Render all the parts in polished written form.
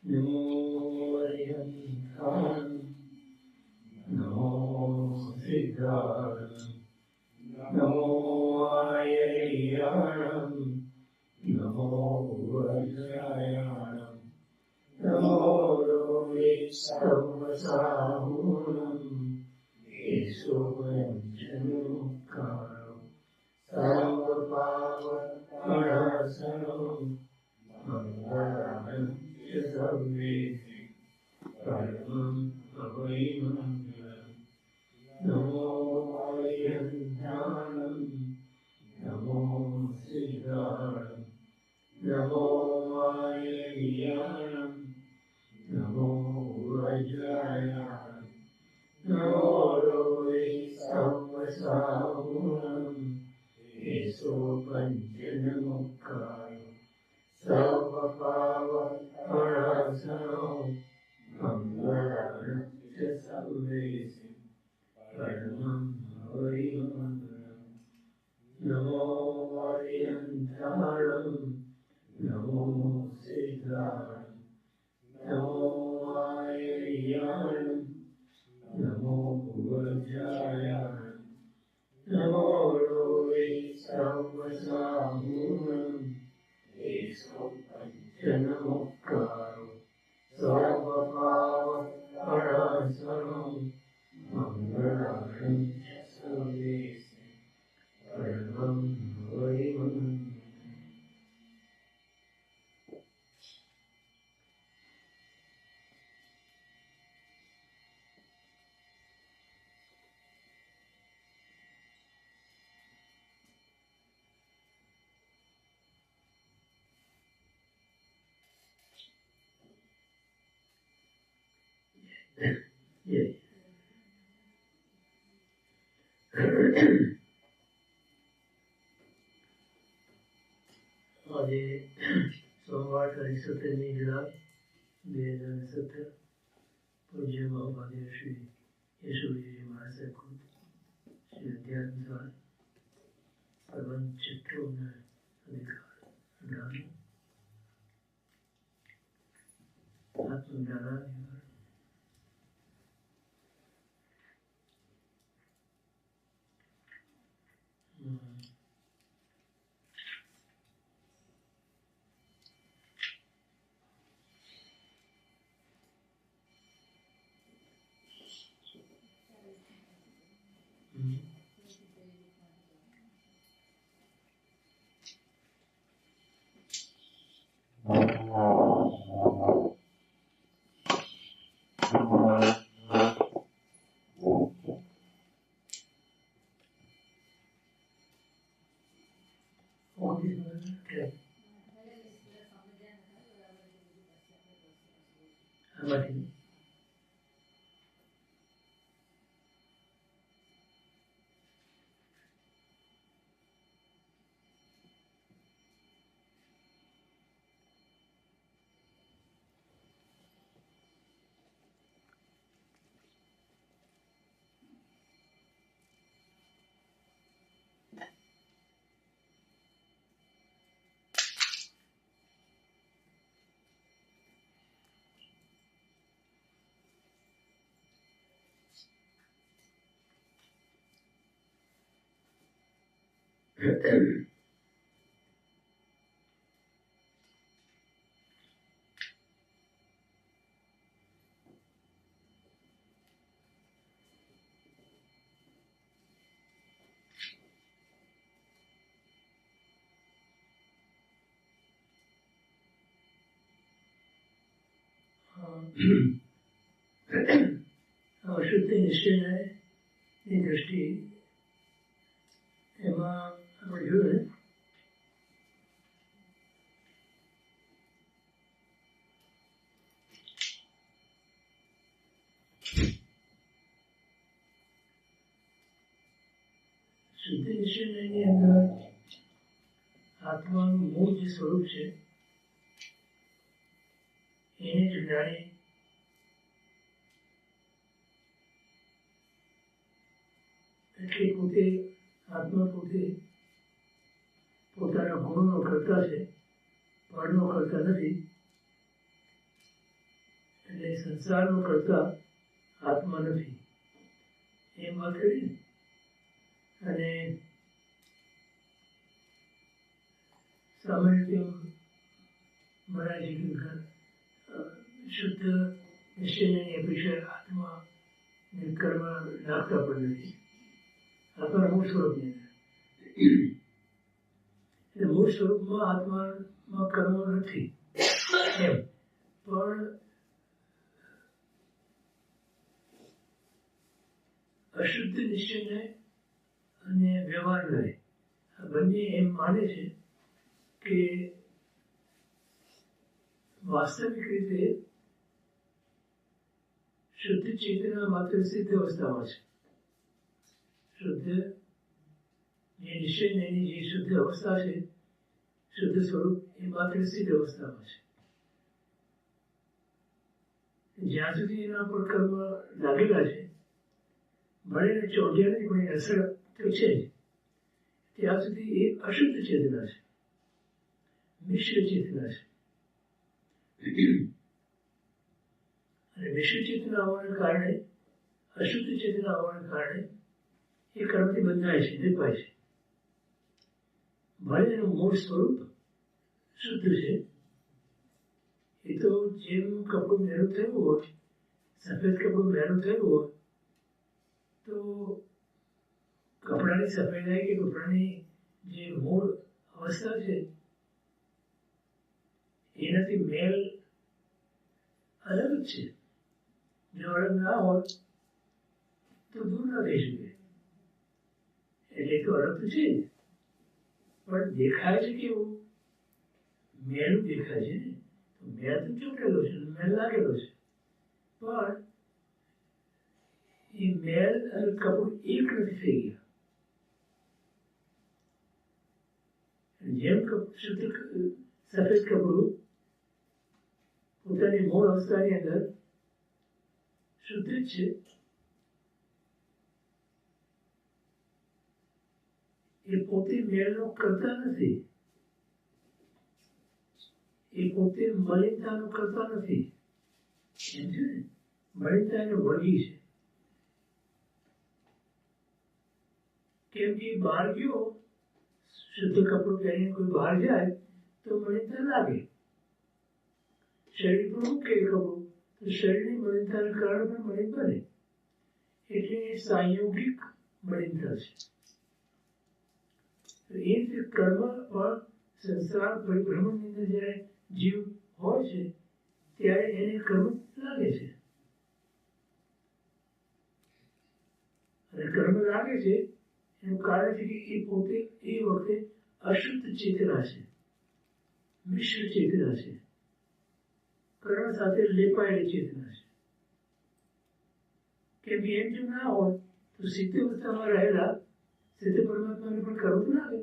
नमो अरिहन्ताणं नमो सिद्धाणं नमो आयर्याणं नमो वज्रायाणं नमो रोहि सर्वसाहूणं येषु वञ्चनमुक्तारो सर्वपावपणासनो मंगलाय सर्वे परमं अवैमङ्गलं नमो अरिहन्ताणं नमो सिद्धाणं नमो आयर्याणं नमो वज्रायाणं नमो रोहि सर्वसाहूणं येषु पञ्चनमुक्ताय सर्वपावपणासनो मंगलाय सर्वे परमं अवैमङ्गलं नमो अरिहन्ताणं नमो सिद्धाणं नमो आयर्याणं नमो वज्रायाणं नमो रोहि सर्वसाहूणं येषु पञ्चनमुक्तारो सर्वपावपणासनो मंगलाय सर्वे परमं अवैमङ्गलं आज सोमवार तारीख 17 जुलाई 2017 पूज्य महाभाग्य श्री यशोजी महाराज को श्री अध्यात्मसार प्रबंध चित्रों में अधिकार ज्ञान आत्मज्ञान शुद्ध निश्चय ની દ્રષ્ટિ એમાં આપણે જોયું ને શુદ્ધ નિશ્ચયની અંદર આત્માનું મૂળ જે સ્વરૂપ છે એને જ જ્ઞાની એટલે પોતે આત્મા પોતે પોતાના ગુણોનો કરતા છે, ફળનો કરતા નથી. એટલે સંસારનો કરતા આત્મા નથી એમ વાત કરી ને. અને સામાન્ય રીતે મહારાજે શુદ્ધ નિશ્ચયની અપેક્ષા આત્મા ને કર્મ લાગતા પણ નથી. આત્માના મૂળ સ્વરૂપની અંદર એટલે મૂળ સ્વરૂપમાં આત્મામાં કર્મ નથી એમ. પણ અશુદ્ધ નિશ્ચયને અને વ્યવહારને આ બંને એમ માને છે કે વાસ્તવિક રીતે શુદ્ધ ચેતના માત્ર સિદ્ધ અવસ્થામાં છે. શુદ્ધ જે નિશ્ચયની જે શુદ્ધ અવસ્થા છે, શુદ્ધ સ્વરૂપ એ માત્ર સિદ્ધ અવસ્થામાં છે. જ્યાં સુધી એના પર કર્મ લાગેલા છે, ભલે ને ચોંટ્યા નથી પણ એ અસર તો છે જ, ત્યાં સુધી એ અશુદ્ધ ચેતના છે, મિશ્ર ચેતના છે. અને મિશ્ર ચેતના હોવાના કારણે, અશુદ્ધ ચેતના હોવાના કારણે એ કર્મથી બંધાય છે, નિર્ભય છે. ભલે એનું મૂળ સ્વરૂપ શુદ્ધ છે. એ તો જેમ કપડું મેરું થયું હોય, સફેદ કપડું મેરું થયું હોય તો કપડાની સફેદાઈ કે કપડાની જે મૂળ અવસ્થા છે એનાથી મેલ અલગ જ છે. જો અલગ ના હોય તો દૂર ના થઈ શકે. એટલે તો અલગ તો છે જ, પણ દેખાય છે કેવું? મેલું દેખાય છે ને. તો મેલ તો ચોટેલો છે, મેલ લાગેલો છે, પણ એ મેલ અને કપડું એક નથી થઈ ગયા. જેમ શુદ્ધ સફેદ કપડું પોતાની મૂળ અવસ્થાની અંદર શુદ્ધ જ છે, એ પોતે મેળનો કરતા નથી, એ પોતે મલિનતાનો કરતા નથી. એમ છે ને, મલિનતા એને વળગી છે. કેમ કે બહાર ગયો, શુદ્ધ કપડું પહેરીને કોઈ બહાર જાય તો મલિનતા લાગે. શરીર પર મૂકે કપડું તો શરીરની મલિનતાના કારણે પણ મલિન બને. એટલે એ સંયોગિક મલિનતા છે. એ રીતે કર્મ પણ સંસાર પરિભ્રમણની અંદર જ્યારે જીવ હોય છે ત્યારે એને કર્મ લાગે છે. અને કર્મ લાગે છે એનું કારણ છે કે એ પોતે એ વખતે અશુદ્ધ ચેતના છે, મિશ્ર ચેતના છે, કર્મ સાથે લેપાયેલી ચેતના છે. કેમ કે એમ જો ના હોય તો સિદ્ધ અવસ્થામાં રહેલા સિદ્ધ પરમાત્માને પણ કર્મ તો લાગે.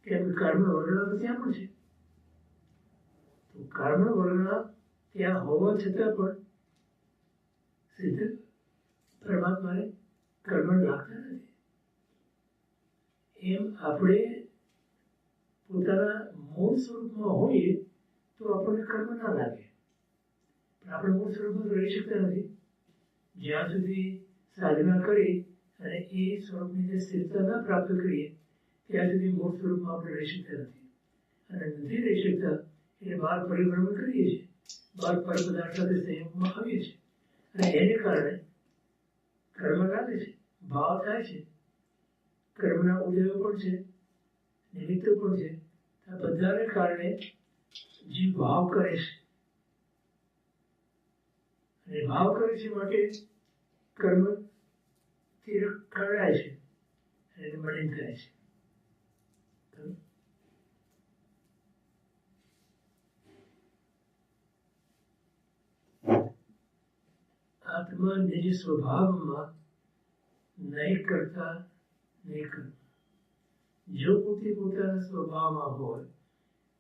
કેમ કે કર્મ વર્ણના તો ત્યાં પણ છે. તો કર્મ વર્ણના ત્યાં હોવા છતાં પણ સિદ્ધ પરમાત્માને કર્મ લાગતા નથી. એમ આપણે પોતાના મૂળ સ્વરૂપમાં હોઈએ તો આપણને કર્મ ના લાગે. પણ આપણે મૂળ સ્વરૂપમાં રહી શકતા નથી. જ્યાં સુધી સાધના કરી અને એ સ્વરૂપની જે સ્થિરતા ન પ્રાપ્ત કરીએ ત્યાં સુધી મૂળ સ્વરૂપમાં આપણે રહી શકતા નથી. અને નથી રહી શકતા એટલે બહાર પરિભ્રમણ કરીએ છીએ, બહાર પર પદાર્થ સાથે સંયોગમાં આવીએ છીએ અને એને કારણે કર્મ લાગે છે, ભાવ થાય છે. કર્મના ઉદયો પણ છે, નિમિત્તો પણ છે. આ બધાને કારણે જીવ ભાવ કરે છે. અને ભાવ કરે છે માટે કર્મ કરડાય છે અને મલિન થાય છે. આત્મા નિજ સ્વભાવમાં નહીં કરતા નહીં કરતા. જો પોતે પોતાના સ્વભાવમાં હોય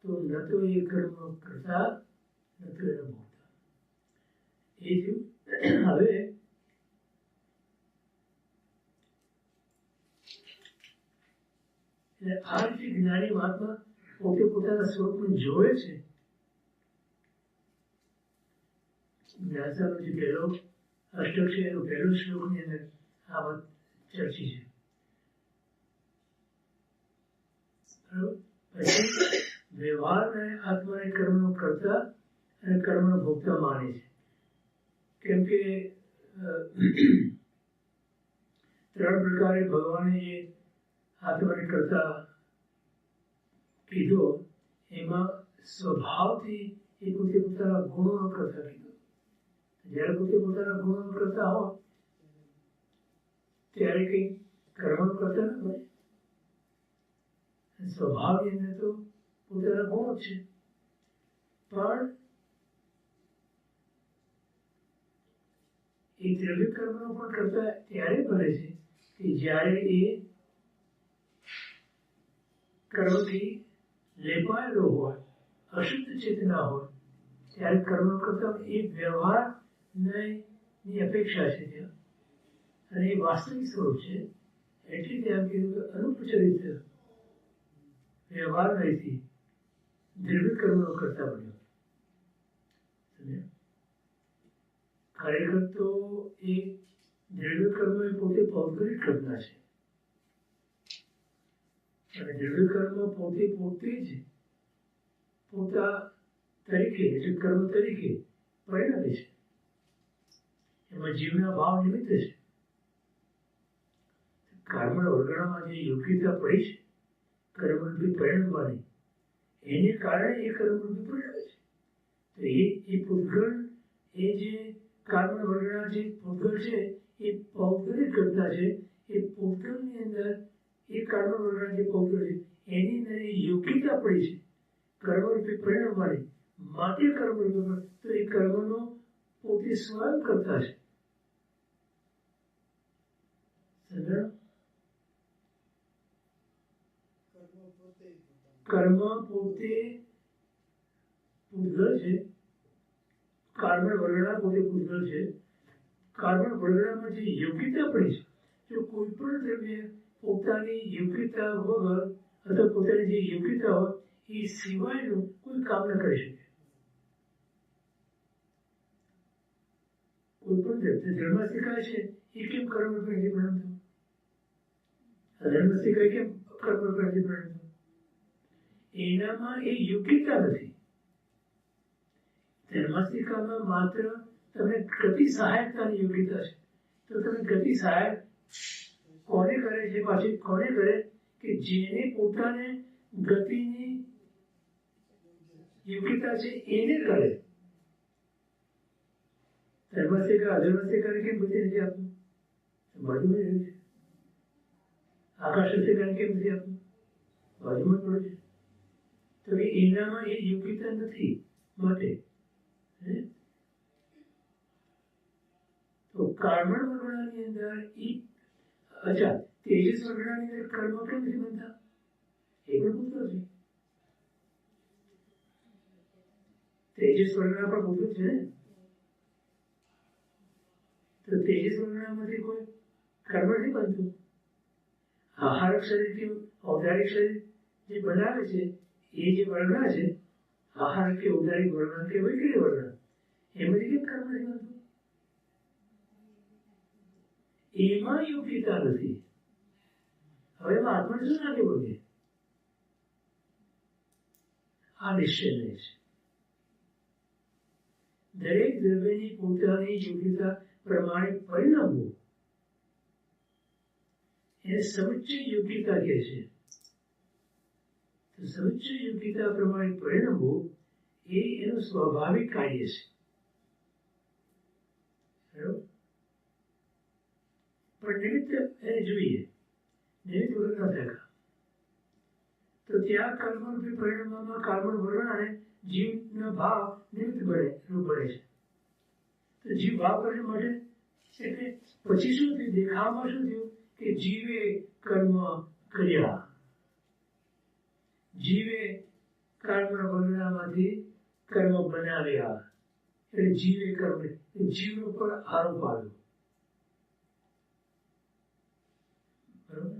તો ન તો એ કર્મ કરતા ન તો એને ભોગતા. એ થયું. હવે આ રીતે જ્ઞાની મહાત્મા પોતે પોતાના સ્વરૂપને જોવે છે જ્ઞાનસારનો જે પહેલો અષ્ટક છે એનો પહેલો શ્લોકની અંદર આ વાત ચર્ચી છે. બરાબર. પછી વ્યવહારને આત્માને કર્મનો કર્તા અને કર્મનો ભોગતા માને છે. કેમ કે ત્રણ પ્રકારે ભગવાને જે આત્માને કરતા કીધો એમાં સ્વભાવથી એ પોતે પોતાના ગુણોનો કરતા કીધો. જ્યારે પોતે પોતાના ગુણોનો કરતા હોય ત્યારે કંઈ કર્મનો કરતા ન બને. સ્વભાવની અંદર તો પોતાના ગુણો છે, પણ એ દ્રવ્ય કર્મનો પણ કરતા ત્યારે બને છે કે જ્યારે એ કર્મથી લેપાયેલો હોય, અશુદ્ધ ચેતના હોય, ત્યારે કર્મનો કરતા એ વ્યવહારની અપેક્ષા છે ત્યાં, અને એ વાસ્તવિક સ્વરૂપ છે. એટલે ત્યાં કીધું કે અનુપચરિત વ્યવહાર નથી, દ્રવ્ય કર્મનો કરતા બન્યો. ખરેખર તો એ દ્રવ્ય કર્મ એ પોતે પૌદ્ગલિક ઘટના છે, અને દ્રવ્ય કર્મ પોતે જ પોતા તરીકે એટલે કર્મ તરીકે પરિણમે છે. એમાં જીવના ભાવ નિમિત્ત છે. કર્મના વર્ગણામાં જે યોગ્યતા પડી છે કર્મરૂપી પરિણમવાની, એને કારણે એ કર્મરૂપી પરિણમે છે. તો એ પૂતગલ, એ જે કર્મના વર્ગણા જે પૂતગલ છે એ પૌદ્ગલિક ઘટના છે. એ પૂતગલની અંદર એ કર્મ વર્ગણા જે પૌદ્ગલ છે એની અંદર એ યોગ્યતા પડી છે કર્મરૂપી પરિણમવાની, માટે કર્મરૂપી. તો એ કર્મનો પોતે સ્વયં કરતા છે. કર્મ પોતે પૂતગલ છે, કાર્બન વર્ગણા પોતે પૂતગલ છે. કાર્બન વર્ગણામાં જે યોગ્યતા પડી છે, જો કોઈ પણ દ્રવ્ય પોતાની યોગ્યતા વગર અથવા પોતાની જે યોગ્યતા હોય એ સિવાયનું કોઈ કામ ન કરી શકે. કોઈ પણ ધર્મ શીખાય છે એ કેમ કર્મ રૂપે નથી પરિણમતું? અધર્મ શીખાય કેમ કર્મ રૂપે નથી પરિણમતું? એનામાં એ યોગ્યતા નથી. ધર્માસ્તિકામાં માત્ર તમને ગતિ સહાયકતાની યોગ્યતા છે. તો તમે ગતિ સહાયક કોને કરે છે? પાછી કોને કરે? કે જેને પોતાને ગતિની યોગ્યતા છે એને કરે. ધર્માસ્તિકા અધર્માસ્તિકાને કેમ ગતિ નથી આપતું? બાજુમાં રહ્યું છે. આકાશાસ્તિકાને કેમ નથી આપતું? બાજુમાં પડે છે. તો એનામાં એ યોગ્યતા નથી માટે. તો કાર્બન વર્ગણાની અંદર અચ્છા, તેજસ વર્ગણાની અંદર કર્મ કેમ નથી બનતા? એ પણ પૂછવું છે. તેજસ વર્ગણા પણ પૂછવું છે ને. તો તેજસ વર્ગણામાંથી કોઈ કર્મ નથી બનતું. આહારક શરીર કે ઔદારિક શરીર જે બનાવે છે એ જે વર્ગણા છે, આહાર કે ઔદારિક વર્ગણા કે વૈકલ્ય વર્ગણા, એમાંથી કેમ કર્મ નથી બનતું? એમાં યોગ્યતા નથી. હવે આત્માને શું લાગે બોલીએ? આ નિશ્ચય છે. દરેક દ્રવ્યની પોતાની યોગ્યતા પ્રમાણે પરિણમવું એને સમુચ્ચય યોગ્યતા કહે છે. તો સમુચ્ચય યોગ્યતા પ્રમાણે પરિણમવું એ એનું સ્વાભાવિક કાર્ય છે. બરાબર? પણ નિમિત્ત એને જોઈએ, નિમિત્ત વગર ન થાય. તો ત્યાં કર્મરૂપી પરિણામમાં કાર્બન વર્ગણાને જીવનો ભાવ નિમિત્ત રૂપ બને છે. તો જીવ ભાવ કરવા માટે એટલે પછી શું થયું? દેખાવમાં શું થયું? કે જીવે કર્મ કર્યા, જીવે કર્મ વર્ગણામાંથી કર્મ બનાવ્યા, એટલે જીવે કર્મ, જીવનો પર આરોપ આવ્યો. બરોબર?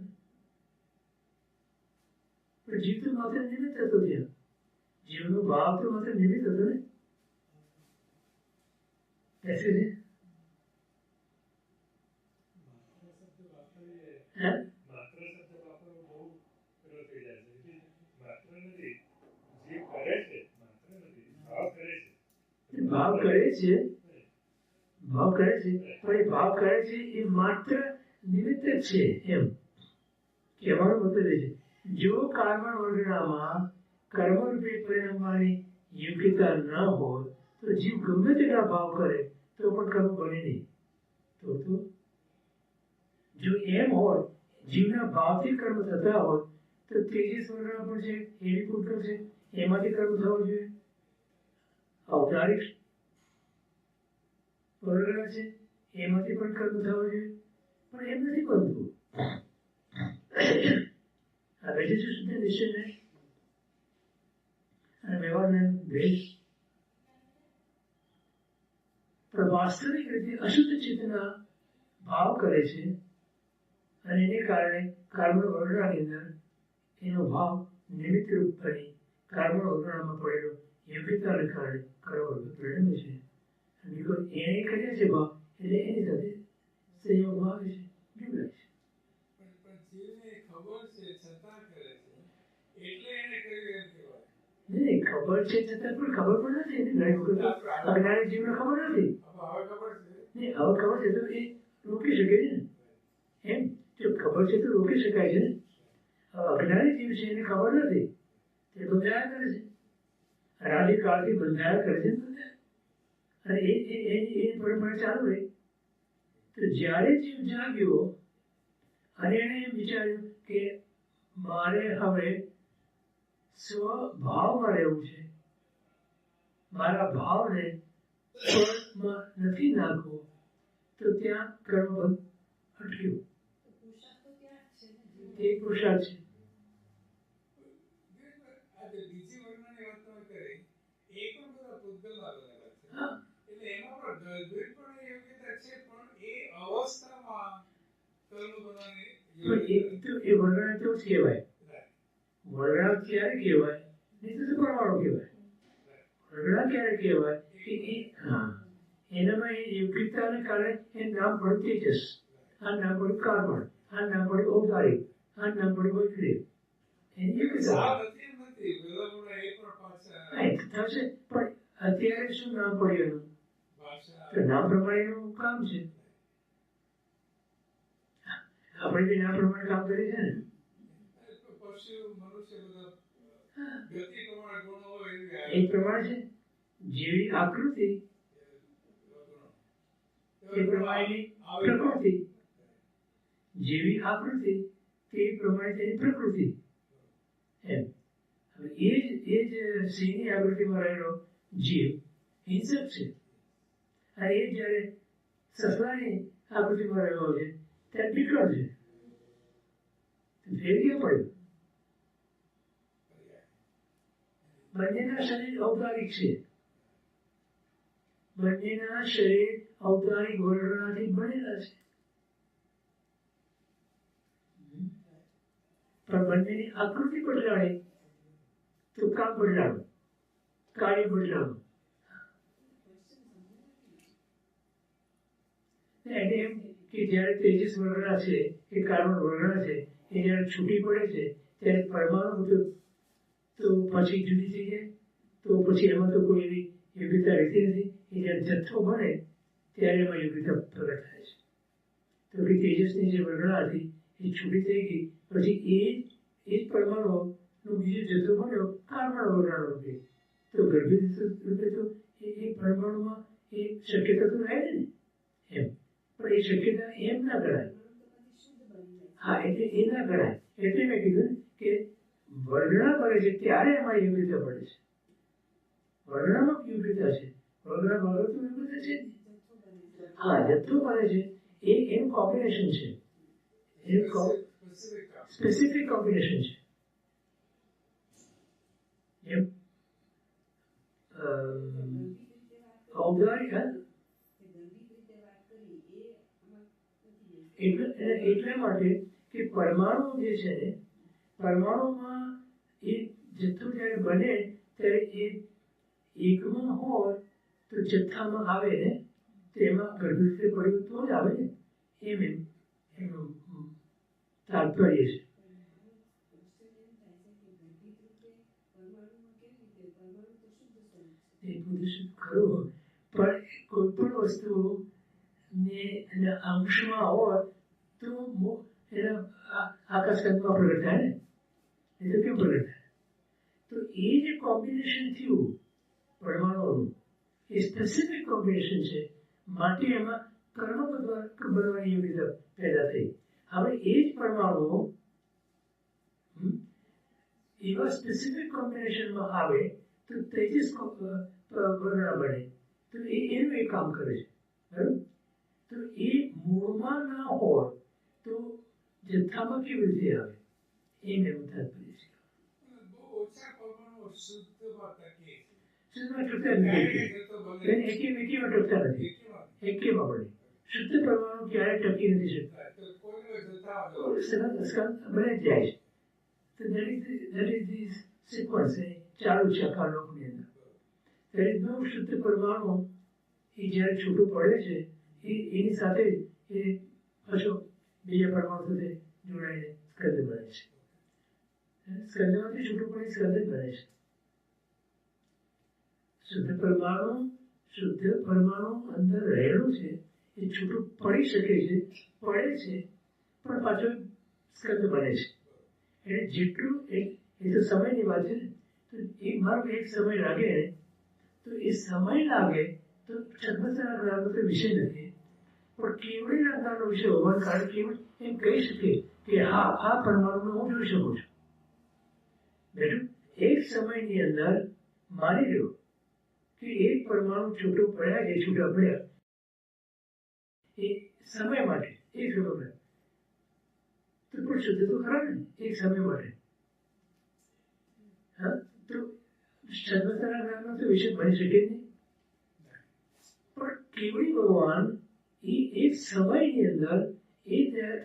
પણ જીવ તો માત્ર નિમિત્ત હતો. ત્યાં જીવનો ભાવ તો માત્ર નિમિત્ત હતો ને. ऐसे है हैं માત્ર શબ્દ વાપરવો બહુ પેલો થઈ જાય છે માત્ર નથી જે કરે છે માત્ર નથી ભાવ કરે છે ભાવ કરે છે પણ એ ભાવ કરે છે એ માત્ર નિમિત્ત છે એમ કહેવાનો મતલબ એ છે જો કારણ વર્ણનામાં કર્મરૂપે પરિણમવાની યોગ્યતા ન હોય તો જીવ ગમે તેટલા ભાવ કરે તો પણ કર્મ બને નહીં તો જો એમ હોય જીવના ભાવથી કર્મ થતા હોય તો તેજસ વર્ણના પણ છે એવી પુત્ર છે એમાંથી કર્મ થવો જોઈએ ઔપચારિક વર્ણના છે એમાંથી પણ કર્મ થવો જોઈએ પણ એમ નથી બનતું આ બેઠી છે શુદ્ધ નિશ્ચય અને વ્યવહારને દ્વેષ પણ વાસ્તવિક રીતે અશુદ્ધ ચેતના ભાવ કરે છે અને એને કારણે કર્મ વર્ણનાની અંદર એનો ભાવ નિમિત્ત રૂપ બની કર્મ વર્ણનામાં પડેલો યોગ્યતાને કારણે કર્મ પરિણમે છે બિકોઝ એણે કર્યા છે ભાવ એટલે એની સાથે સંયોગમાં આવે છે જોડાય છે નહીં ખબર છે છતાં પણ ખબર પણ નથી ઘણી વખત અજ્ઞાની જીવને ખબર નથી નહીં હવે ખબર છે તો એ રોકી શકે છે ને એમ જો ખબર છે તો રોકી શકાય છે ને અજ્ઞાની જીવ છે એને ખબર નથી તે બંધાયા કરે છે રાધિકાળથી બંધાયા કરે છે અને એ પરંપરા ચાલુ રહી તો જ્યારે જીવ જાગ્યો અને એણે એમ વિચાર્યું કે મારે હવે સ્વભાવમાં રહેવું છે મારા ભાવને સ્વમાં નથી નાખવો તો ત્યાં કર્મબંધ અટક્યું તે પુરુષાર્થ છે એ વર્ણના તો જ કહેવાય વર્ણના ક્યારે કહેવાય નહીં તો પરમાણુ કહેવાય વર્ણના ક્યારે કહેવાય કે એ હા એનામાં એ યોગ્યતાને કારણે એ નામ પડ્યું તેજસ આ નામ પડ્યું કાર્બન આ નામ પડ્યું ઔપચારિક આ નામ પડ્યું વૈક્રિય એની યોગ્યતા થશે પણ અત્યારે શું નામ પડ્યું એનું તો નામ પ્રમાણેનું કામ છે આપણે બી નામ પ્રમાણે કામ કરીએ છીએ ને એ પ્રમાણે છે જેવી આકૃતિ એ પ્રમાણેની પ્રકૃતિ જેવી આકૃતિ તે પ્રમાણે તેની પ્રકૃતિ એમ એ જ સિંહની આકૃતિમાં રહેલો જીવ હિંસક છે અને એ જ્યારે સસલાની આકૃતિમાં રહ્યો છે ત્યારે વિકળ છે ફેરવી પડ્યું બંનેના શરીર ઔપચારિક છે બંનેના શરીર ઔપચારિક વર્ણનાથી બનેલા છે પણ બંનેની આકૃતિ બદલાડે તો કામ બદલાડો કાર્ય બદલાડો એટલે એમ કે જ્યારે તેજસ વર્ણના છે કે કાર્બન વર્ણના છે એ જ્યારે છૂટી પડે છે ત્યારે પરમાણુ તો પછી જુદી થઈ જાય તો પછી એમાં તો કોઈ એવી યોગ્યતા રહેતી નથી એ જ્યારે જથ્થો બને ત્યારે એમાં યોગ્યતા પ્રગટ થાય છે તો કે તેજસની જે વર્ણના હતી એ છૂટી થઈ ગઈ પછી એ જ પરમાણુનો બીજો જથ્થો બન્યો કાર્બન વર્ણના રૂપે તો ગર્ભિત રૂપે તો એ પરમાણુમાં એ શક્યતા તો રહે ને એમ પણ એ શક્યતા એમ ના ગણાય હા એટલે એ ના ગણાય એટલે મેં કીધું કે વર્ણના કરે છે ત્યારે એમાં યોગ્યતા પડે છે વર્ણનામાં યોગ્યતા છે વર્ણના વગર તો યોગ્યતા છે હા જથ્થો બને છે એ એનું કોમ્બિનેશન છે એનું સ્પેસિફિક કોમ્બિનેશન છે એમ ઔપચારિક એટલા માટે કે પરમાણુ જે છે ને પરમાણુમાં એ જથ્થો જ્યારે બને ત્યારે એ એકમાં હોય તો જથ્થામાં આવે ને તેમાં ગર્ભવતી પડ્યું તો જ આવે ને એમ એનું તાત્પર્ય છે. એ બધું શુદ્ધ ખરું, પણ કોઈ પણ વસ્તુ ને અંશમાં હોય તો એના આકાશગંગમાં પ્રગટ થાય ને, એ તો કેમ પ્રગટ થાય? તો એ જે કોમ્બિનેશન થયું પરમાણુઓનું, એ સ્પેસિફિક કોમ્બિનેશન છે, માટે એમાં કર્મ બનવાની યોગ્યતા પેદા થઈ. હવે એ જ પરમાણુઓ એવા સ્પેસિફિક કોમ્બિનેશનમાં આવે તો તેજસ વર્ણ બને, તો એનું એ કામ કરે છે. બરાબર? તો એ મૂળમાં ના હોય તો જથ્થામાં કેવી રીતે આવે એ મેં તાત્પર્ય છે. શુદ્ધમાં ટકતા નથી, એકેમાં ટકતા નથી, એકેમાં પડે. શુદ્ધ પરમાણુ ક્યારે ટકી નથી શકતા, બને જાય છે. So that is the sequence, ચાલુ છે આખા લોકની અંદર. there is no શુદ્ધ પરમાણુ એ જ્યારે છૂટું પડે છે એની સાથે એ પાછો બીજા પરમાણુ સાથે જોડાઈને સ્કંદ બને છે. સ્કંદમાંથી છૂટું પડે સ્કંદ બને છે. શુદ્ધ પરમાણુ અંદર રહેલું છે, એ છૂટું પડી શકે છે, પડે છે, પણ પાછો સ્કંદ બને છે. એટલે જેટલું એ તો સમયની વાત છે ને, તો એક માર્ગ એક સમય લાગે ને, તો એ સમય લાગે તો છદ્મસના જ્ઞાનનો તો વિષય નથી, પણ કેવડીના જ્ઞાનનો વિષય હોવાને કારણે કેવળ એમ કહી શકીએ કે હા આ પરમાણુને હું જોઈ શકું છું. બેઠું એક સમયની અંદર માની લો કે એક પરમાણુ છૂટો પડ્યા કે છૂટા પડ્યા એ સમય માટે, એક સમય માટે તો પણ શુદ્ધ તો ખરા ને એક સમય માટે. હા, તો છદ્મસના જ્ઞાનનો તો વિષય બની શકે નહીં, પણ કેવડી ભગવાન એ એક સમયની અંદર એ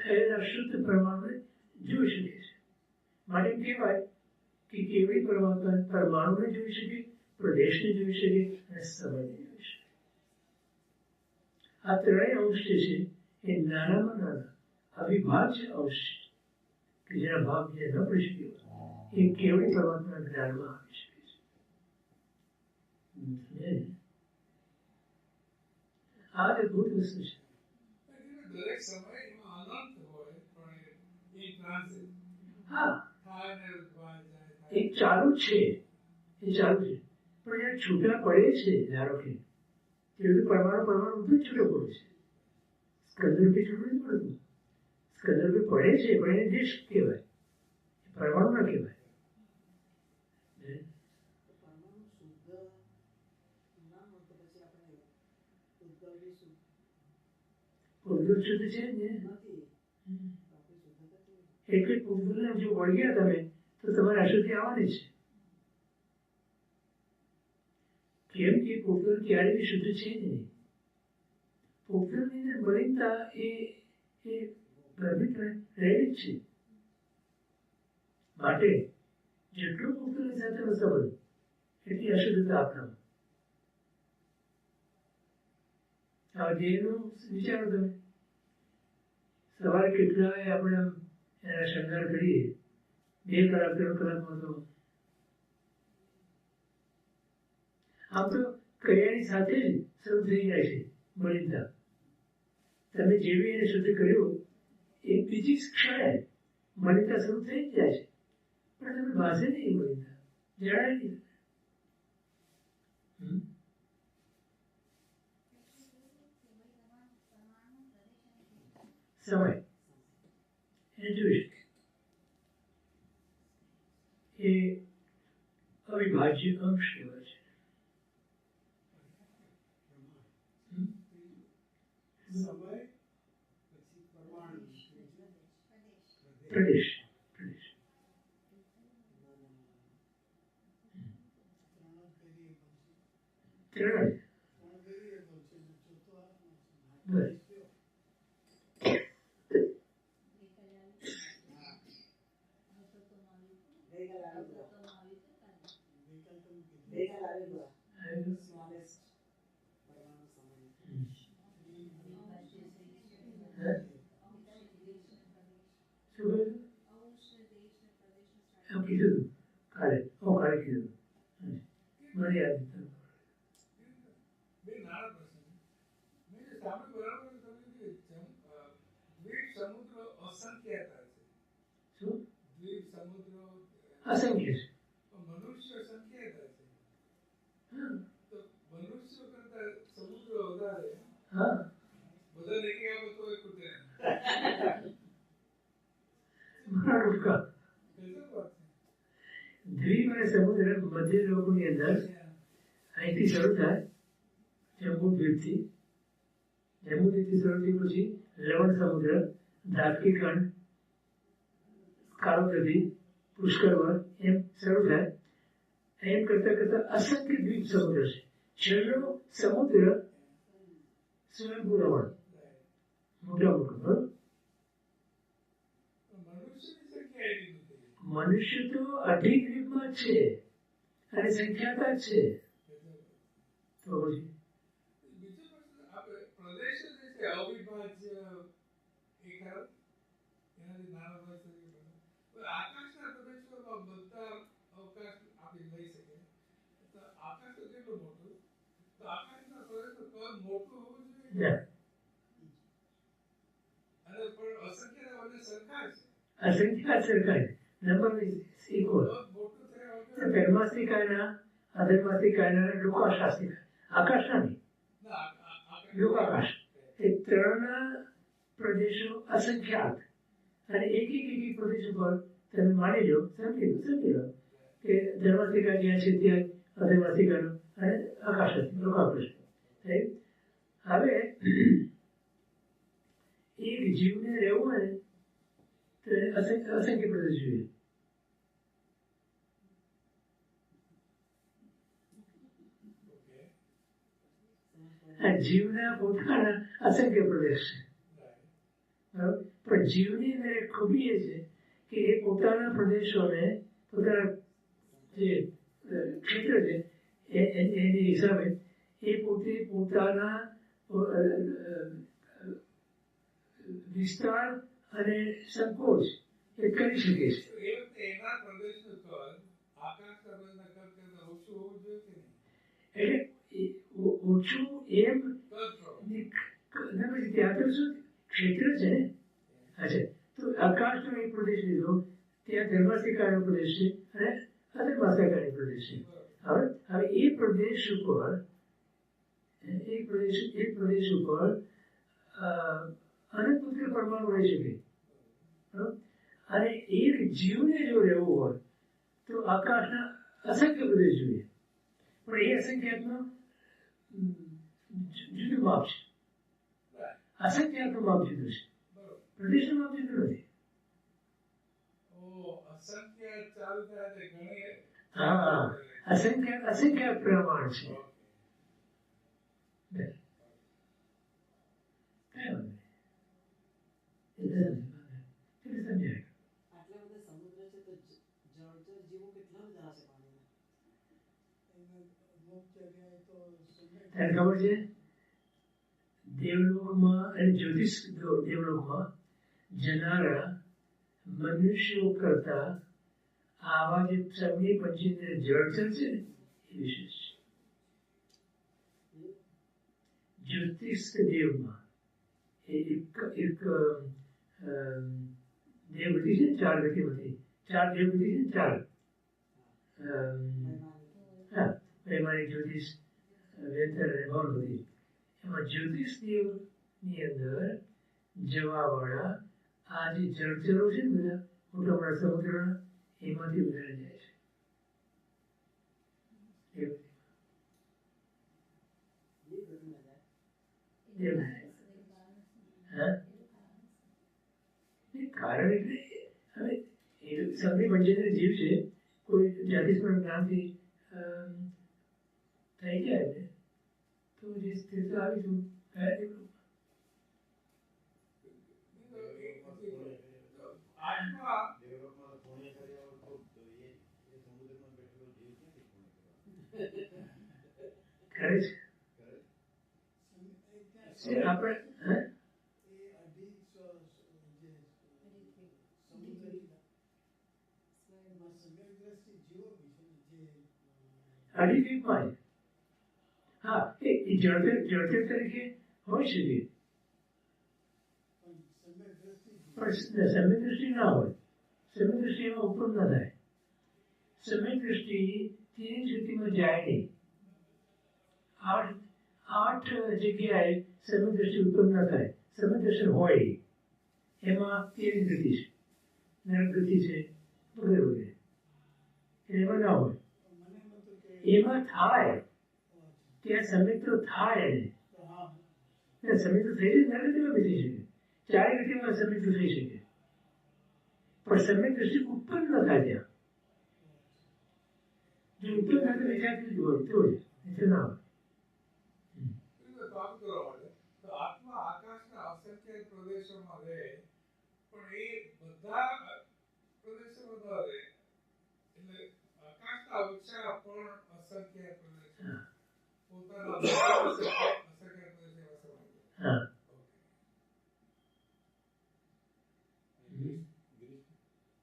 થયેલા શુદ્ધ પરમાણુને જોઈ શકે છે. માટે એમ કહેવાય કે કેવડી પરમાત્મા પરમાણુને જોઈ શકે, પ્રદેશને જોઈ શકે અને સમયને જોઈ શકે. આ ત્રણેય અંશ જે છે એ નાનામાં નાના અવિભાજ્ય અંશ કે જેના ભાગ જે ન પડી શક્યો એ કેવડી પરમાત્માના જ્ઞાનમાં આવી શકે છે. આ જ અદભુત વસ્તુ છે. દરેક સમય એમાં અનંત હોય પણ એ ટ્રાન્ઝિટ. હા, એ ચાલુ છે, એ ચાલુ છે, પણ એ છૂટા પડે છે. ધારો કે જેવું પરમાણુ બધું છૂટો પડે છે, સ્કંદરૂપે છૂટું નથી પડતું. સ્કંદરૂપે પડે છે પણ એને દેશ કહેવાય, પરમાણુ ના કહેવાય. પૂતગલ શુદ્ધ છે ને, એટલે પૂતગલને જો વળગ્યા તમે તો તમારે અશુદ્ધિ આવવાની છે. કેમ કે પૂતગલ ક્યારે બી શુદ્ધ છે નહીં. પૂતગલની અંદર મલિનતા એ ગર્ભિત રહેલી જ છે. માટે જેટલું પૂતગલની સાથેનો સંબંધ એટલી અશુદ્ધતા આપણામાં. હવે દેહનું વિચારો તમે, સવારે કેટલાય આપણે એના શણગાર કરીએ, 2 કલાક 3 કલાકમાં તો આમ તો કરિયાની સાથે જ શરૂ થઈ જાય છે મલિનતા. તમે જેવી એને શુદ્ધ કર્યું એ બીજી ક્ષણે મલિનતા શરૂ થઈ જ જાય છે, પણ તમે ભાષે નહીં મલિનતા, જણાય નહીં. સમય એને જોઈ શકે એ અવિભાજ્ય અંશ કહેવાય છે. પ્રદેશ ત્રણ બસ. એમ કીધું હતું કાલે કીધું મને યાદ નથી. બે નાના પ્રશ્ન મેં જે સાંભળ્યું બરાબર તમે દ્વીપ સમુદ્ર અસંખ્ય હતા છે. શું દ્વીપ સમુદ્ર અસંખ્ય છે. મનુષ્ય સંખ્યા હતા છે. હા તો મનુષ્ય કરતા સમુદ્ર વધારે. હા બધા લેકે આવો તો એક ખૂટે. મારા ડૂબકા ગજબ વાત છે. દ્વીપ અને સમુદ્ર મધ્ય લોકોની અંદર અહીંથી શરૂ થાય જમ્બુદ્વીપથી. જમ્બુદ્વીપથી શરૂ થઈ પછી લવણ સમુદ્ર, ધાતકી ખંડ, કાળોદરી, પુષ્કરવન એમ શરૂ થાય. એમ કરતા કરતા અસંખ્ય દ્વીપ સમુદ્ર છે. છેલ્લો સમુદ્ર સ્વયંભૂ લવણ મોટા મોટું. બરોબર. મનુષ્યની સંખ્યા એટલી નથી. મનુષ્ય તો અઢી દ્વીપમાં જ છે અને સંખ્યાતા જ છે. તો પછી બીજો પ્રશ્ન આપણે પ્રદેશ જે છે અવિભાજ્ય એ ખરો એનાથી નાનો ભાગ તરીકે આકાશના પ્રદેશોમાં બધા અવકાશ આપણે લઈ શકીએ તો આકાશ તો કેટલું મોટું તો આકાશના પ્રદેશનું કદ મોટું હોવું જોઈએ અને પણ અસંખ્ય બંને સરખા છે. અસંખ્ય સરખા નંબર ઇક્વલ. મોટું થયા વગર ધર્માસ્તિકાના અધર્માસ્તિકાના લોકાશાસ્તિકા આકાશના નહીં લોકાકાશ એ ત્રણના પ્રદેશો અસંખ્યાત અને એક પ્રદેશ ઉપર તમે માની લો સમજી લો કે ધર્માસ્તિકા જ્યાં છે ત્યાં અધર્માસ્તિકાનો અને આકાશ લોકાકાશ. હવે એક જીવને રહેવું હોય ને તો અસંખ્ય પ્રદેશ જોઈએ. આ જીવના પોતાના અસંખ્ય પ્રદેશ છે. બરાબર. પણ જીવની અંદર એક ખૂબી એ છે કે એ પોતાના પ્રદેશોને પોતાના જે ક્ષેત્ર છે એની હિસાબે એ પોતે પોતાના વિસ્તાર અને સંકોચ એ કરી શકે છે. એ વખતે એના પ્રદેશનું કદ આકાશ પ્રદેશના કદ કરતા ઓછું હોવું જોઈએ કે નહીં? એટલે ઓછું એમ ત્યાં તો શું ક્ષેત્ર છે ને. અચ્છા તો આકાશનો એક પ્રદેશ લીધો ત્યાં ધર્માસ્તિકાનો પ્રદેશ છે અને અધર્માસ્તિકાનો પ્રદેશ છે. હવે એ પ્રદેશ ઉપર અનંત પુત્ર પરમાણુ રહી શકે. અને એક જીવને જો રહેવું હોય તો આકાશના અસંખ્ય પ્રદેશ જોઈએ. પણ એ અસંખ્યાતનું જુદું માપ છે. અસંખ્યાતનું માપ જુદું છે, પ્રદેશનું માપ જુદું નથી. હા અસંખ્યાત પ્રમાણ છે. સમજાય. આટલા બધા સમુદ્ર છે તો જળચર જીવો કેટલા બધા હશે પાણીમાં? તને ખબર છે દેવલોકમાં અને જ્યોતિષ દેવલોકમાં જનારા મનુષ્યો કરતા આવા જે સગની પંચેન્દ્ર જળચર છે ને એ વિશેષ છે. જ્યોતિષ દેવમાં એક દેવગતિ છે, ચાર ગતિમાંથી ચાર દેવગતિ છે, ચાર વૈમાનિક જ્યોતિષ વેતર અને ભવનગતિ. એમાં જ્યોતિષ દેવની અંદર જવાવાળા આ જે જળચરો છે ને બધા મોટા મોટા સમુદ્રના એમાંથી વધારે જાય છે. કારણ એટલે હવે એ સગની પંચેન્દ્ર જીવ છે કોઈ જાતિસ્મરણ જ્ઞાનથી થઈ જાય ને તો જે સ્થિતિ આવી તું કયા કરે છે આપણે આધિક્યમાં જ હા એ જળતર તરીકે હોઈ શકે પણ સમ્યક દ્રષ્ટિ ના હોય. સમ્યક દ્રષ્ટિ એમાં ઉપર ના થાય. સમ્યક દ્રષ્ટિ તેની સ્થિતિમાં જાય નહીં. આઠ જગ્યાએ સમ્યક દ્રષ્ટિ ઉત્પન્ન ના થાય. સમ્યક દર્શન હોય એમાં તેની ગતિ છે, નરક ગતિ છે વગેરે વગેરે. એમાં ના હોય. એમાં થાય ત્યાં સમ્યક તો થાય એને સમ્યક તો થઈ જાય. નરગતિમાં બી થઈ શકે. ચારે ગતિમાં સમ્યક તો થઈ શકે પણ સમ્યક દ્રષ્ટિ ઉત્પન્ન ન થાય ત્યાં. જો ઉત્પન્ન થાય તો વિચારતી જ હોય તો જ ના હોય. કામ કરવા માટે તો આત્મા આકાશના અસંખ્ય પ્રદેશોમાં રહે પણ એ બધા પ્રદેશોમાં ન રહે. એટલે આકાશના ઓછા પણ અસંખ્ય પ્રદેશો પોતાના અસંખ્ય પ્રદેશોમાં સમાય.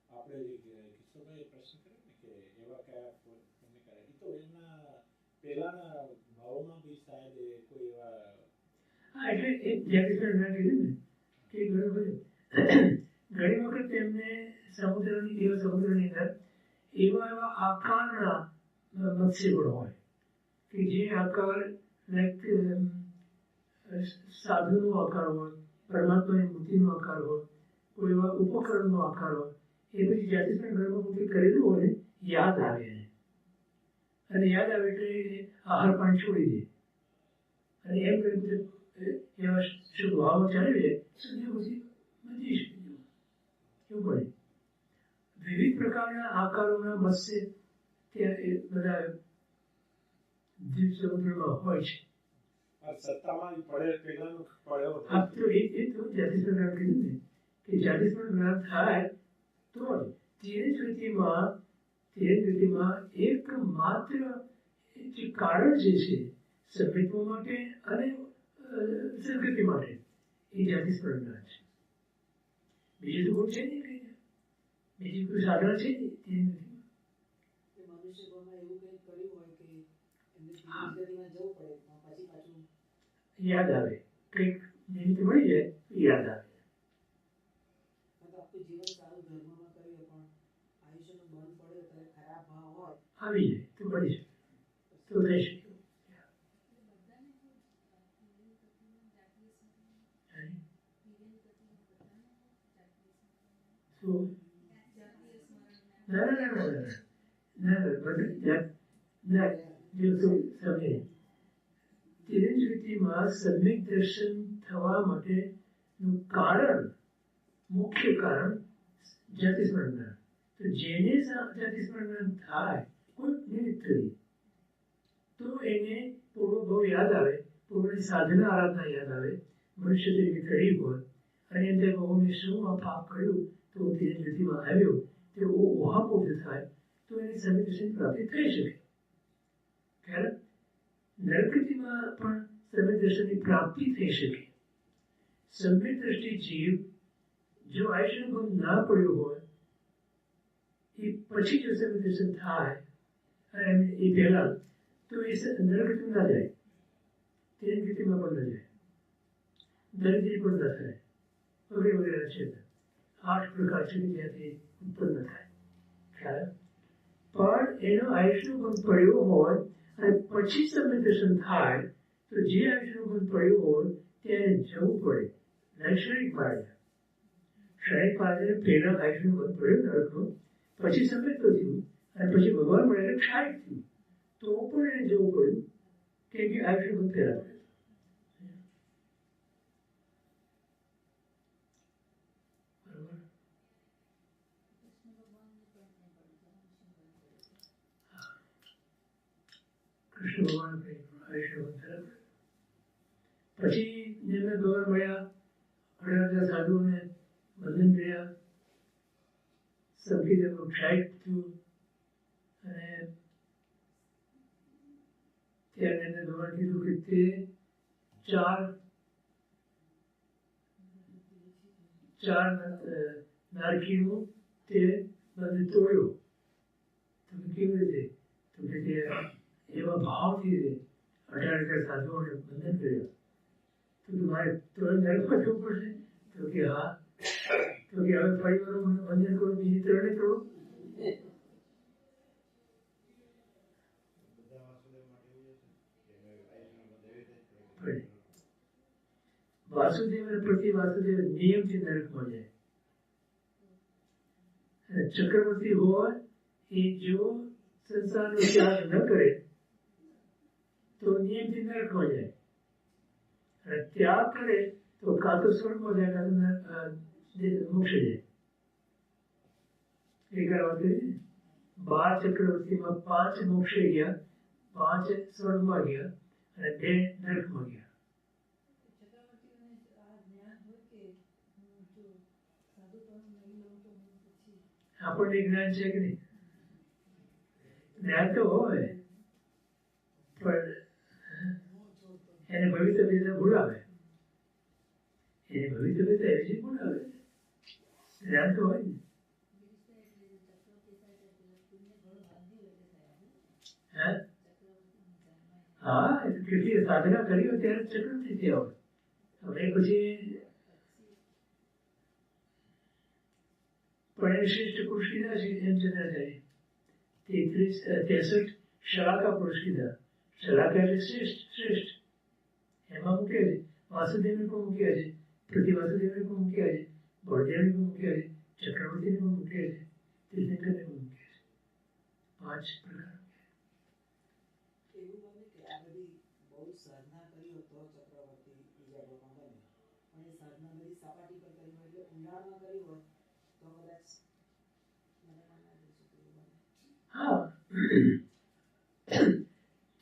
આપણે કિશોરભાઈ પ્રશ્ન કર્યો ને કે એવા કયા તમને કરે એ તો એમના પહેલાના ભાવોમાં બી શાયદ કોઈ એવા હા એટલે એક કીધું ને કે ઘણી વખત એમને સમુદ્રની અંદર એવા આકારના મત્સ્ય પણ હોય કે જે આકાર સાધુનો આકાર હોય, પરમાત્માની મૂર્તિનો આકાર હોય, કોઈ એવા ઉપકરણનો આકાર હોય. એ પછી જ્યાંથી પણ ઘરમાં પોતે કરેલું હોય ને યાદ આવે એને અને યાદ આવે એટલે આહાર પાણી છોડી દે અને એમ કરી એવા શુભ ભાવમાં ચાલી જાય સુધી પછી બધી શકે એવું પડે. વિવિધ પ્રકારના આકારોના મત્સ્ય ત્યાં એ બધા દ્વીપ સમુદ્રમાં હોય છે. સત્તામાં પડે પહેલાનું પડ્યો આ તો એ તો જાતિસ્મરણ જ્ઞાન કીધું ને કે જાતિસ્મરણ જ્ઞાન થાય તો તેની સ્થિતિમાં એક માત્ર જે કારણ જે છે સભ્યત્વ માટે અને સદગતિ માટે એ જાતિસ્મરણ જ્ઞાન છે. બીજું તો કોઈ છે નહીં કઈ બીજી કોઈ સાધના છે નહીં તેની નથી. મનુષ્ય ભાવમાં એવું કંઈક કર્યું હોય કે એમને ગતિમાં જવું પડે પછી પાછું યાદ આવે કંઈક નિમિત્ત મળી જાય યાદ આવે. આખું જીવન સારું ધર્મમાં કર્યું પણ આયુષ્યનો બંધ પડ્યો ત્યારે ખરાબ ભાવ હોય આવી જાય તો પડી શકે તો થઈ શકે. સમ્યક દર્શન થવા માટેનું કારણ મુખ્ય કારણ જાતિસ્મરણ જ્ઞાન. તો જેને જાતિસ્મરણ જ્ઞાન થાય કોઈ નિમિત્તથી તો એને પૂર્વ ભાવ યાદ આવે, પૂર્વની સાધના આરાધના યાદ આવે, મનુષ્ય તરીકે કરી હોય અને એમ થાય મેં શું આ પાપ કર્યું તો તે ગતિમાં આવ્યો તે ઓહાપોટ થાય તો એની સમ્યક દર્શન પ્રાપ્તિ થઈ શકે. કારણ નરગતિમાં પણ સમ્યક દર્શનની પ્રાપ્તિ થઈ શકે. સમ્યક દ્રષ્ટિ જીવ જો આયુષ્યનો ભંગ ના પડ્યો હોય એ પછી જો સમ્યક દર્શન થાય અને એ પહેલા તો એ નરગતિમાં ના જાય, તેની ગતિમાં પણ ના જાય, દરિદ્રી પણ ના થાય વગેરે વગેરે છે. 8 પ્રકાર છે કે ત્યાંથી ઉત્પન્ન થાય ખ્યાલ. પણ એનો આયુષ્યનો ભંગ પડ્યો હોય અને પછી સમ્યક દર્શન થાય તો જે આયુષ્યનો ભંગ પડ્યો હોય ત્યાં જવું પડે. ક્ષણિક માર્ગ ક્ષણિક માર્ગને પહેલા આયુષ્યનો ભંગ પડ્યો નરકનો, પછી સમ્યક તો થયું અને પછી ભગવાન મળે એટલે ક્ષણિક થયું તો પણ એને જવું પડ્યું કેમ કે આયુષ્યનો ભંગ પહેલા પડ્યો. કૃષ્ણ ભગવાન પછી જેમને ભગવાન મળ્યા 18,000 સાધુઓને બંધન કર્યા, સબકી તેમનું ક્ષાયક થયું અને ત્યારે એમને ભગવાન કીધું કે તે ચાર નારકીનું તે બંધ તોડ્યો કેવી રીતે? તો કે તે એવા ભાવથી 18 સાધુઓને બંધન કર્યા. તો કે મારે ત્રણ નરકમાં જવું પડશે? તો કે હા. તો કે હવે ફરી વાર હું બંધન કરું, બીજી ત્રણે તોડું? વાસુદેવ પ્રતિ વાસુદેવ નિયમથી નરકમાં જાય. અને ચક્રવર્તી હોય એ જો સંસારનો ત્યાગ ન કરે તો નિયમથી નરકમાં જાય, અને ત્યાગ કરે તો કાં તો સ્વર્ગમાં જાય, કાં તો મોક્ષે જાય. એક વાત કરી, 12 ચક્રવર્તીમાં 5 મોક્ષે ગયા, 5 સ્વર્ગમાં ગયા અને 2 નરકમાં ગયા. આપણને જ્ઞાન છે કે નહીં? જ્ઞાન તો હોય પણ એને ભવિતવ્યતા ભૂલાવે, એને ભવિતવ્યતા એવી છે ભૂલાવે. જ્ઞાન તો હોય ને. હા, કેટલી સાધના કરી હોય ત્યારે ચક્રવર્તી થયા હોય. હવે પછી પણ એને શ્રેષ્ઠ પુરુષ કીધા છે એમ ચંદ્રાચાર્ય. 63 શલાકા પુરુષ કીધા. શલાકા એટલે શ્રેષ્ઠ. એમાં મૂક્યા છે વાસુદેવને પણ મૂક્યા છે, પ્રતિ વાસુદેવને પણ મૂક્યા છે, બળદેવને પણ મૂક્યા છે, ચક્રવર્તીને પણ મૂક્યા છે, તીર્થંકરને પણ મૂક્યા છે. 5 પ્રકાર. એવું બને કે આ બધી બહુ સાધના કરી હોય તો ચક્રવર્તી બીજા લોકોમાં બને, પણ એ સાધના બધી સપાટી પર કરી હોય એટલે ઊંડાણમાં કરી હોય તો કદાચ મને ના જઈ શકે એવું બને. હા,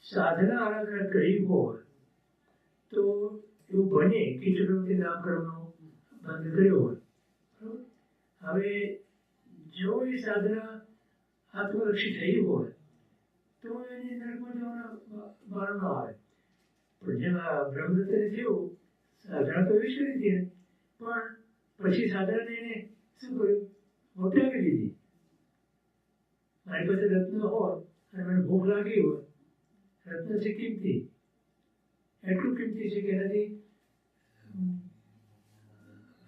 સાધના આરાધના કરી હોય તો એવું બને કે ચક્રવર્તી નામકરણનો બંધ કર્યો હોય. હવે જો એ સાધના આત્મલક્ષી થઈ હોય તો એની નરકમાં જવાના વારો ન આવે. પણ જેમ આ બ્રહ્મદત્તને થયું, સાધના તો એવી જ કરી હતી પણ પછી સાધનાને એને શું કર્યું? મોટાવી દીધી. મારી પાસે રત્ન હોય અને મને ભૂખ લાગી હોય, રત્ન છે કિંમતી, એટલું કિંમતી છે કે એનાથી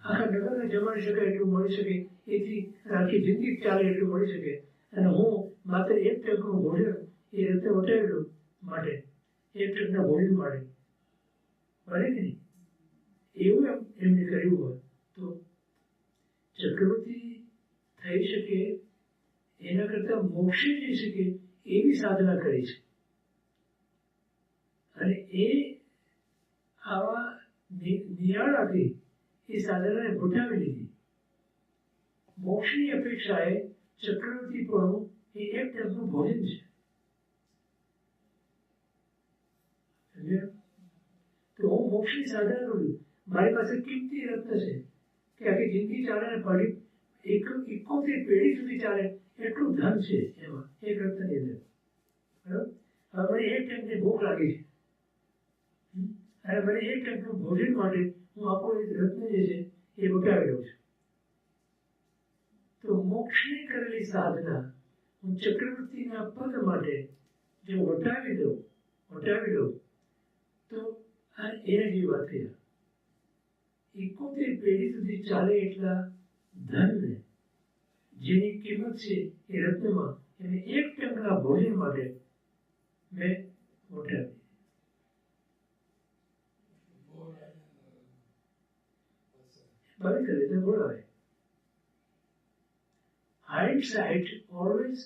આખા નગરને જમાડી શકાય એટલું મળી શકે, એથી આખી જિંદગી ચાલે એટલું મળી શકે, અને હું માત્ર 1% ભોજન એ રત્ન વટાવેલું માટે 1% ભોજન માટે બને કે નહીં? એવું એમને કર્યું હોય તો ચક્રવર્તી થઈ શકે એના કરતા મોક્ષે જઈ શકે એવી સાધના કરી છે. અને એ આવા નિયાળાથી એ સાધનાને ભૂટાવી લીધી. મોક્ષની અપેક્ષાએ ચક્રવર્તીપણું એ 1% ભોજન છે. તો હું મોક્ષની સાધના કરું, મારી પાસે કિંમતી રત્ન છે કે આખી જિંદગી ચાલે ને પડી 71 પેઢી સુધી ચાલે એટલું ધન છે એમાં, એક રત્નની અંદર. બરાબર? હવે મને 1% ભૂખ લાગી છે અને મને 1% ભોજન માટે હું આપણો રત્ન જે છે એ વટાવી લઉં છું. તો મોક્ષની કરેલી સાધના હું ચક્રવર્તીના પદ માટે જો વટાવી દઉં તો આ એના જેવી વાત થઈ. 71 પેઢી સુધી ચાલે એટલા ધનને જેની કિંમત છે એ રત્નમાં એને 1% ભોજન માટે મેં વટાવી. પવિત્ર રીતે બોલાવે. Hindsight, always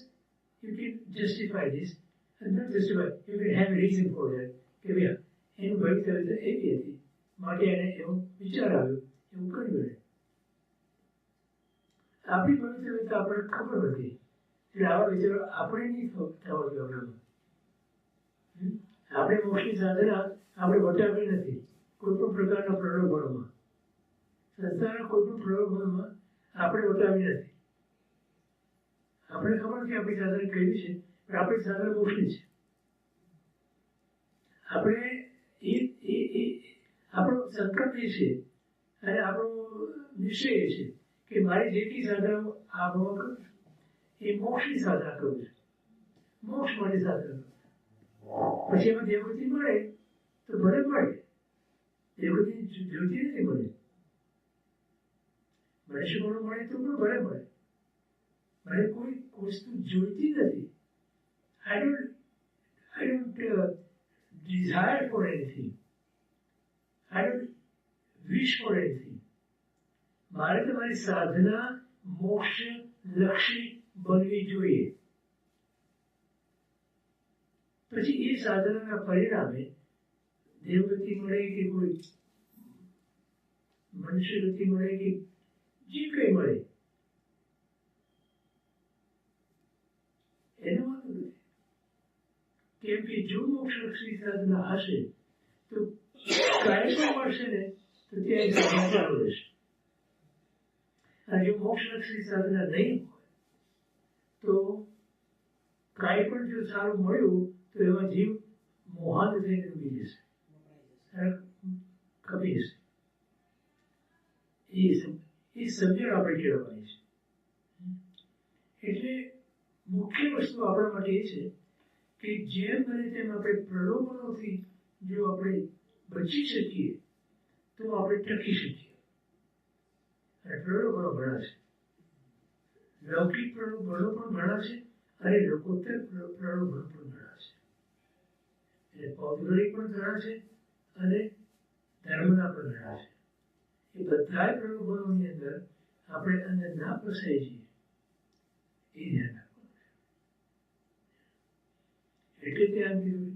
you can justify this, and not justify, you can have a reason for that. કે ભાઈ એનું ભવિતવ્ય એવી હતી માટે એને એવો વિચાર આવ્યો, એવું કર્યું એને. આપણી ભવિતવ્યતા આપણને ખબર નથી એટલે આવા વિચારો આપણે નહીં થવા જોઈએ. આપણે મોક્ષની સાધના આપણે વટાવી નથી કોઈ પણ પ્રકારના પ્રલોભનોમાં, સંસ્થાના કોઈ પણ પ્રલોભનોમાં આપણે વટાવી નથી. આપણે ખબર છે આપણી સાધના કેવી છે, પણ આપણી સાધના મોક્ષની છે. આપણે આપણો સંકલ્પ એ છે અને આપણો નિશ્ચય એ છે કે મારી જેટલી સાધનાઓ આ ભવ કરું છું એ મોક્ષની સાધના કરું છું. મોક્ષ માટે સાધન. પછી એમાં દેવગતિ મળે તો ભલે મળે, દેવગતિ જોતી નથી મળે. મનુષ્યપણું મળે તો પણ ભલે મળે. મને કોઈ વસ્તુ જોઈતી નથી. I don't desire for anything. I don't wish for anything. મારે તમારી સાધના મોક્ષ લક્ષી બનવી જોઈએ. પછી એ સાધનાના પરિણામે દેવગતિ મળે કે કોઈ મનુષ્ય ગતિ મળે કે જે કંઈ મળે એનો વાંધો નથી. કેમ કે જો મોક્ષલક્ષી સાધના હશે તો કાંઈ પણ મળશે ને તો ત્યાં સાધના ચાલુ રહેશે. અને જો મોક્ષલક્ષી સાધના નહીં હોય તો કાંઈ પણ જો સારું મળ્યું તો એમાં જીવ મોહાન થઈને ડૂબી જશે, કપી જશે. એ સમજણ આપણે કેળવવાની છે. એટલે મુખ્ય વસ્તુ આપણા માટે એ છે કે જેમ બને તેમ આપણે પ્રલોભનોથી જો આપણે બચી શકીએ તો આપણે ટકી શકીએ. અને પ્રલોભનો ઘણા છે, લૌકિક પ્રલોભનો પણ ઘણા છે અને લોકોત્તર પ્રલોભનો પણ ઘણા છે. એટલે પૌદ્ગલિક પણ ઘણા છે અને ધર્મના પણ ઘણા છે. એ બધા પ્રલોભનોની અંદર આપણે અંદર ના ફસાઈ જઈએ એ ધ્યાન રાખવાનું છે. એટલે ત્યાં કીધું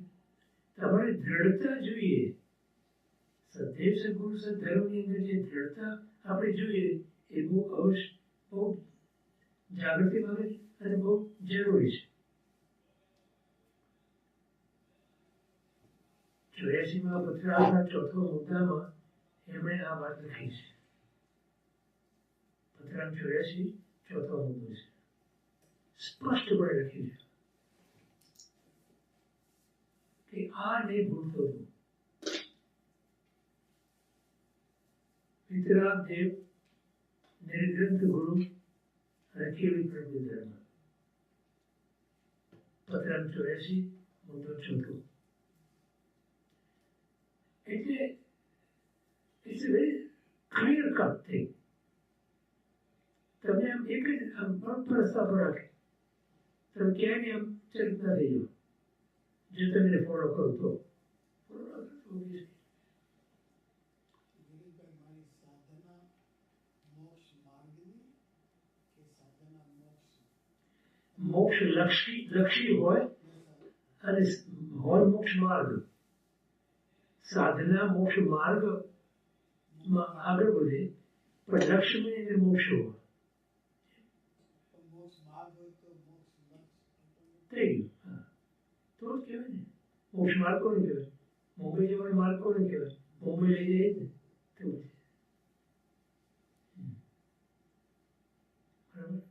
તમારે દ્રઢતા જોઈએ. સદૈવ સદગુરુ સદધર્મની અંદર જે દ્રઢતા આપણે જોઈએ એ બહુ અવશ્ય, બહુ જાગૃતિ માંગે અને બહુ જરૂરી છે. 84માં પત્રાના ચોથો મુદ્દામાં એમણે આ વાત લખી છે. પત્રામ 84 ચોથો મુદ્દો છે, સ્પષ્ટપણે લખી છે કે આ નહીં ભૂલતો તું. વિતરાગ દેવ નિર્ગ્રંથ ગુરુ અને કેવી પ્રભુ ધર્મ. પત્રામ 84 મુદ્દો ચોથો. એટલે it's a very clear cut thing. તમે આમ એક જ આમ રસ્તા પર રાખે તમે ક્યાંય આમ ચરિત ના થઈ જાઓ. જો તમે ફોલો કરો તો ફોલો ના કરો તો ગિરીશભાઈ, મારી સાધના મોક્ષ માર્ગની કે સાધના મોક્ષ લક્ષી હોય અને હોય મોક્ષ માર્ગ. સાધના મોક્ષ માર્ગ આગળ વધે પણ લક્ષ્યની અંદર મોક્ષ હોય મોક્ષ માર્ગ હોય તો મોક્ષ લક્ષ થઈ ગયું. હા, તો જ કહેવાય ને મોક્ષ માર્ગ કોને કહેવાય? મુંબઈ જવાનો માર્ગ કોને કહેવાય? મુંબઈ લઈ જાય ને તો બરાબર.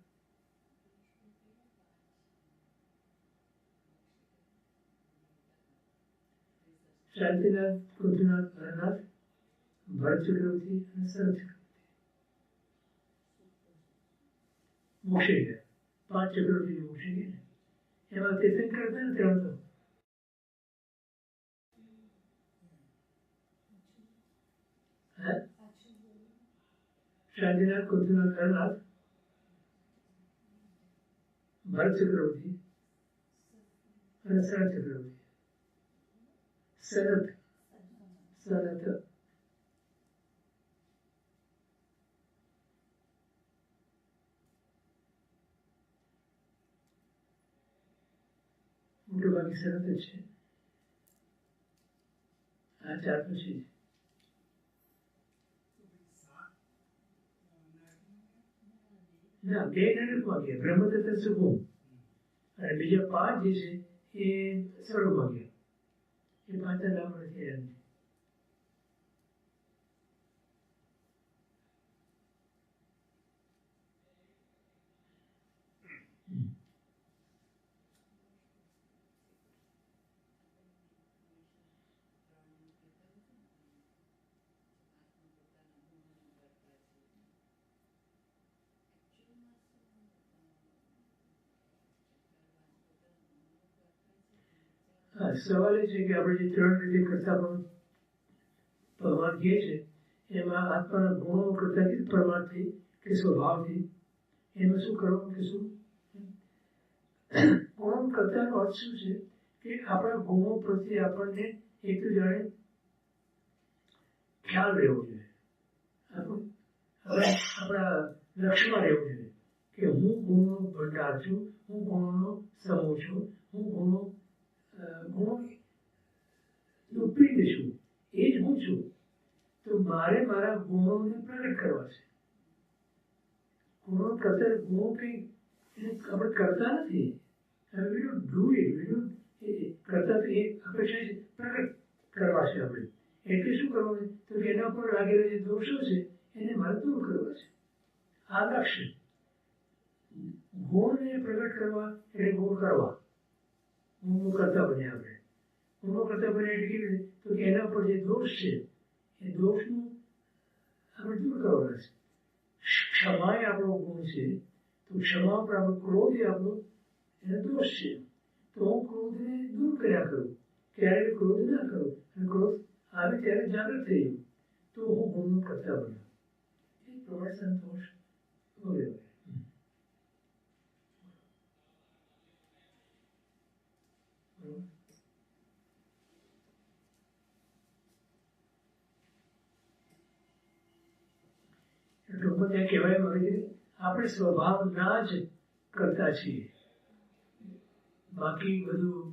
શાંતિનાથ, પૃથ્વીનાથ, હરનાથ, ભરત ચક્રવર્તી અને શરદ ચક્રવર્તી મોક્ષે ગયા. 5 ચક્રવર્તી મોક્ષે ગયા ને એમાં તીર્થંકર હતા ને 3 તો શાંતિનાથ, પૃથ્વીનાથ, હરનાથ, ભરત ચક્રવર્તી અને શરદ ચક્રવર્તી. શરદ મોટાભાગે શરદ જ છે. આ 4 પછી ના 2 નરકમાં ગયા, બ્રહ્મદત્ત સુગમ, અને બીજા 5 જે છે એ સ્વર્ગમાં ગયા. એ 5 નામ નથી એમ. હા, સવાલ એ છે કે આપણે જે 3 રીતે કરતા પણ ભગવાન કહે છે એમાં આત્માના ગુણો કરતા કે પ્રમાણથી કે સ્વભાવથી એમાં શું કરવાનું કે શું ગુણો કરતાનો અર્થ શું છે કે આપણા ગુણો પ્રત્યે આપણને એક તો જાણે ખ્યાલ રહેવો જોઈએ. આપણા લક્ષ્યમાં રહેવું જોઈએ કે હું ગુણનો ભંડાર છું, હું ગુણોનો સમૂહ છું, હું ગુણોનું પિંડ છું, એ જ હું છું. તો મારે મારા ગુણોને પ્રગટ કરવા છે. ગુણો કરતા ગુણો કંઈ આપણે કરતા નથી. We don't do it. કરતા તો એ અપેક્ષા છે પ્રગટ કરવા છે આપણે. એટલે શું કરવાનું તો કે એના પર લાગેલા જે દોષો છે એને મારે દૂર કરવા છે. આ લક્ષ્ય. ગુણને પ્રગટ કરવા એટલે ગુણ કરવા. ગુણો કરતા બને આપણે. ગુણો કરતા બને એટલે કેવી રીતે તો કે એના પર જે દોષ છે એ દોષનું આપણે દૂર કરવાના છે. ક્ષમા એ આપણો ગુણ છે. તો ક્ષમા પર આપણો ક્રોધ એ આપણો એને દોષ છે. તો હું ક્રોધને દૂર કર્યા કરું. ક્યારેય ક્રોધ ના કરું. અને ક્રોધ આવે ત્યારે જાગૃત થઈ ગયું તો હું ગુણનો કરતા બન્યો. એ પ્રમાણે સંતોષ વગેરે. ટૂંકમાં ત્યાં કહેવાય મળે છે આપણે સ્વભાવના જ કરતા છીએ. બાકી બધું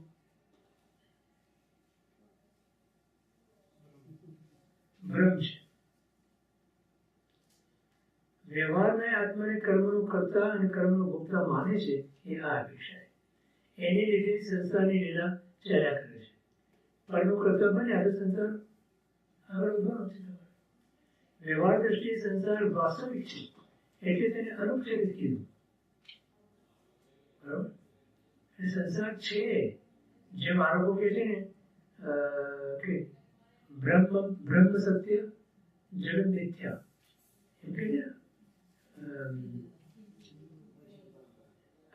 ભ્રમ છે. વ્યવહારના આત્માને કર્મનો કરતા અને કર્મનો ભોગતા માને છે એ આ અપેક્ષા છે. એને લીધે સંસારની લીલા ચાલ્યા કરે છે. કર્મનો કરતા બને આ સંસાર આગળ વધવાનો છે. વ્યવહાર દ્રષ્ટિએ સંસાર વાસ્તવિક છે એટલે તેને અનુપચારિત કીધું. બરાબર. સંસાર છે જે બાળકો કે છે ને કે બ્રહ્મ સત્ય જગત મિથ્યા એમ કે છે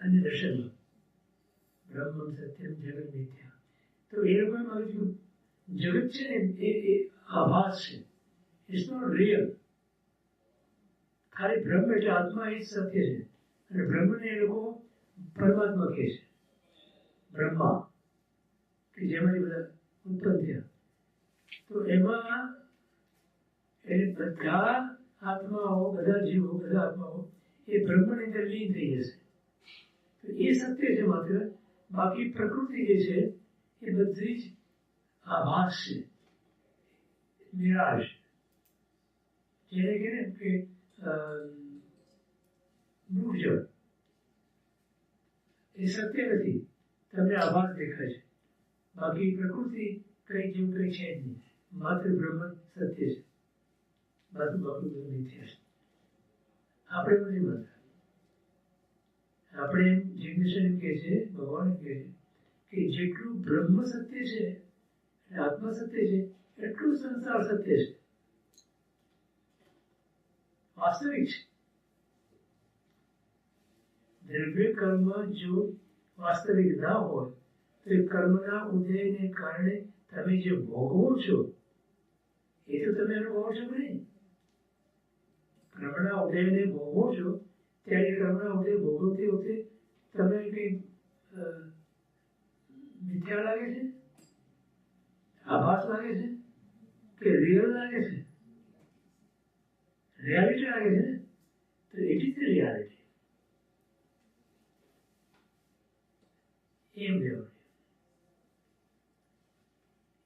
અન્ય દર્શનમાં બ્રહ્મ સત્યમ જગત મિથ્યા. તો એ લોકો એમ આવે છે જગત છે ને એ આભાસ છે. It's not real. ખાલી બ્રહ્મ એટલે આત્મા એ જ સત્ય છે. અને બ્રહ્મને એ લોકો પરમાત્મા કહે છે. બ્રહ્મા કે જેમાંથી બધા ઉત્પન્ન થયા. તો એમાં એટલે બધા આત્માઓ બધા જીવો બધા આત્માઓ એ બ્રહ્મની અંદર લીન થઈ જશે. તો એ સત્ય છે માત્ર. બાકી પ્રકૃતિ જે છે એ બધી જ આભાસ છે, નિરાશ. જેને કહે કે મૃગજળ એ સત્ય નથી. તમને આભાસ દેખાય છે. બાકી પ્રકૃતિ કઈ જેવું કઈ છે જ નહીં. માત્ર બ્રહ્મ સત્ય છે. બાકી બધું મિથ્યા છે. આપણે એવું નહીં માનતા. આપણે એમ જિગ્નેશન એમ કહે છે, ભગવાન એમ કહે છે કે જેટલું બ્રહ્મ સત્ય છે આત્મા સત્ય છે એટલું સંસાર સત્ય છે, વાસ્તવિક છે. દ્રવ્ય કર્મ જો વાસ્તવિક ના હોય તો એ કર્મના ઉદયને કારણે તમે જે ભોગવો છો એ તો તમે અનુભવો છો નહીં. કર્મના ઉદયને ભોગવો છો ત્યારે કર્મના ઉદય ભોગવતી વખતે તમે કઈ મિથ્યા લાગે છે, આભાસ લાગે છે કે રિયલ લાગે છે? રિયાલિટી લાગે છે ને? તો ઇટ ઇઝ ધ રિયાલિટી. એમ લેવાનું.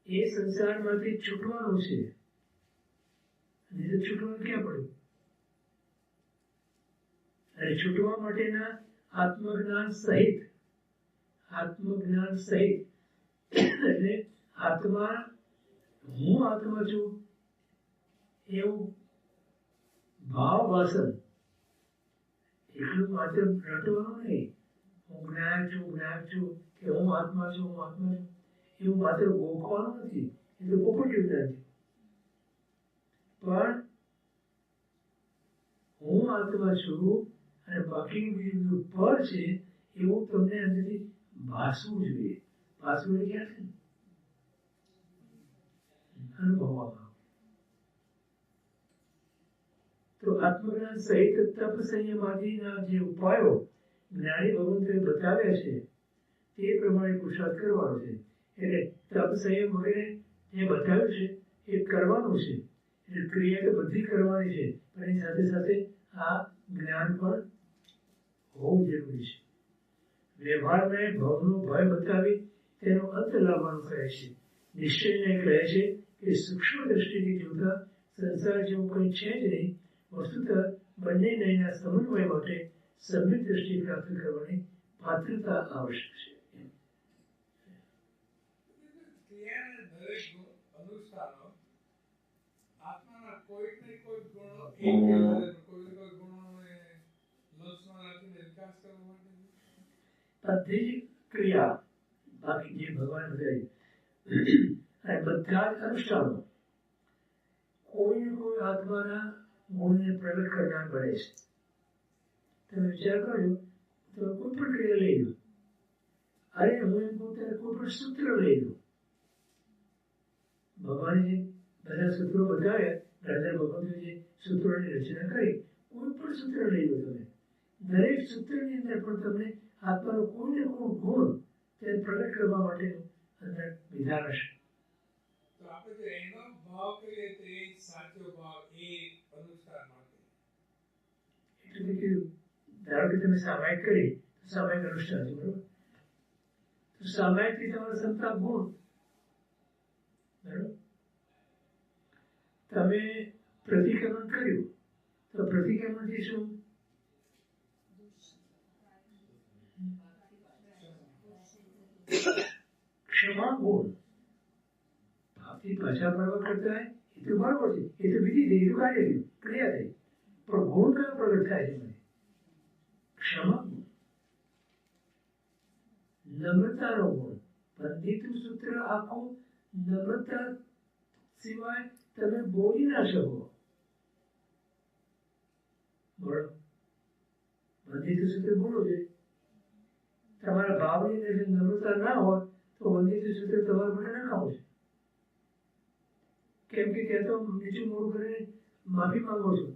એ સંસારમાંથી છૂટવાનું છે. અને તો છૂટવાનું ક્યાં પડ્યું? અને છૂટવા માટેના આત્મજ્ઞાન સહિત એટલે આત્મા હું આત્મા છું એવું ભાવ વાસન એટલું માત્ર રટવાનું નહીં. હું જ્ઞાન છું કે હું આત્મા છું એવું માત્ર ગોખવાનું નથી. એ તો પોપટી નથી. પણ હું આત્મા છું અને બાકીનું બીજું પર છે એવું તમને અંદરથી ભાસવું જોઈએ. ભાસવું ક્યાં છે? અનુભવવામાં આવે. તો આત્મજ્ઞાન સહિત તપ સંયમ આદિના જે ઉપાયો જ્ઞાની ભગવંતોએ બતાવ્યા છે તે પ્રમાણે પુરુષાર્થ કરવાનો છે. એટલે તપ સંયમ વગેરે જે બતાવ્યું છે એ કરવાનું છે. એટલે ક્રિયા તો બધી કરવાની છે, પણ એની સાથે સાથે આ જ્ઞાન પણ હોવું જરૂરી છે. વ્યવહારમાં ભવનો ભય બતાવી તેનો અંત લાવવાનું કહે છે. નિશ્ચયને કહે છે કે સૂક્ષ્મ દ્રષ્ટિથી જોતા સંસાર જેવું કંઈ છે જ નહીં. વસ્તુતઃ બંને નયના સમન્વય માટે સમ્યક દ્રષ્ટિ પ્રાપ્ત કરવાની પાત્રતા આવશ્યક છે. ક્રિયાના દરેક અનુષ્ઠાનો આત્માના કોઈક ને કોઈક ગુણો કોઈક ને કોઈ ગુણોને લક્ષમાં રાખીને વિકાસ કરવા માટે બધી ક્રિયા બાકી જે ભગવાન બતાવી અને બધા જ અનુષ્ઠાનો કોઈ ને કોઈ આત્માના ગુણને પ્રગટ કરનાર બને છે. તમે વિચાર કરજો, તમે કોઈ પણ ક્રિયા લઈ લો. અરે હું એમ કહું ત્યારે કોઈ પણ સૂત્ર લઈ લો. ભગવાને જે બધા સૂત્રો બતાવ્યા, રાજા ભગવંતે જે સૂત્રોની રચના કરી, કોઈ પણ સૂત્ર લઈ લો તમે, દરેક સૂત્રની અંદર પણ તમને આત્માનો કોઈ ને કોઈ ગુણ તે પ્રગટ કરવા માટેનું અંદર વિધાન હશે. તો આપણે જો એનો ભાવ કરીએ તો એ સાચો ભાવ એ અનુષ્ઠાન માટે. એટલે કીધું, ધારો કે તમે સામાયિક કરી તો સામાયિક અનુષ્ઠાન છે, બરોબર? તો સામાયિકથી તમારા સંતાપ ગુણ, બરોબર? તમે પ્રતિક્રમણ કર્યું તો પ્રતિક્રમણથી શું? ક્ષમા ગુણ. ભાવથી પાછા ફરવા કરતા હોય એ તો બરોબર છે, એ તો વિધિ થઈ, એ તો કાર્ય થયું, ક્રિયા થઈ. પણ ગુણ કયો પ્રગટ થાય છે મને? ક્ષમા ગુણ, નમ્રતાનો ગુણ. બંધિતું સૂત્ર આખું નમ્રતા સિવાય તમે બોલી ના શકો. બોલો, બંધિતું સૂત્ર બોલો છે. તમારા ભાવની અંદર નમ્રતા ના હોય તો બંધિતું સૂત્ર તમારા માટે નકામું છે. કેમ કે ત્યાં તો નીચું મોડું કરીને માફી માંગો છો.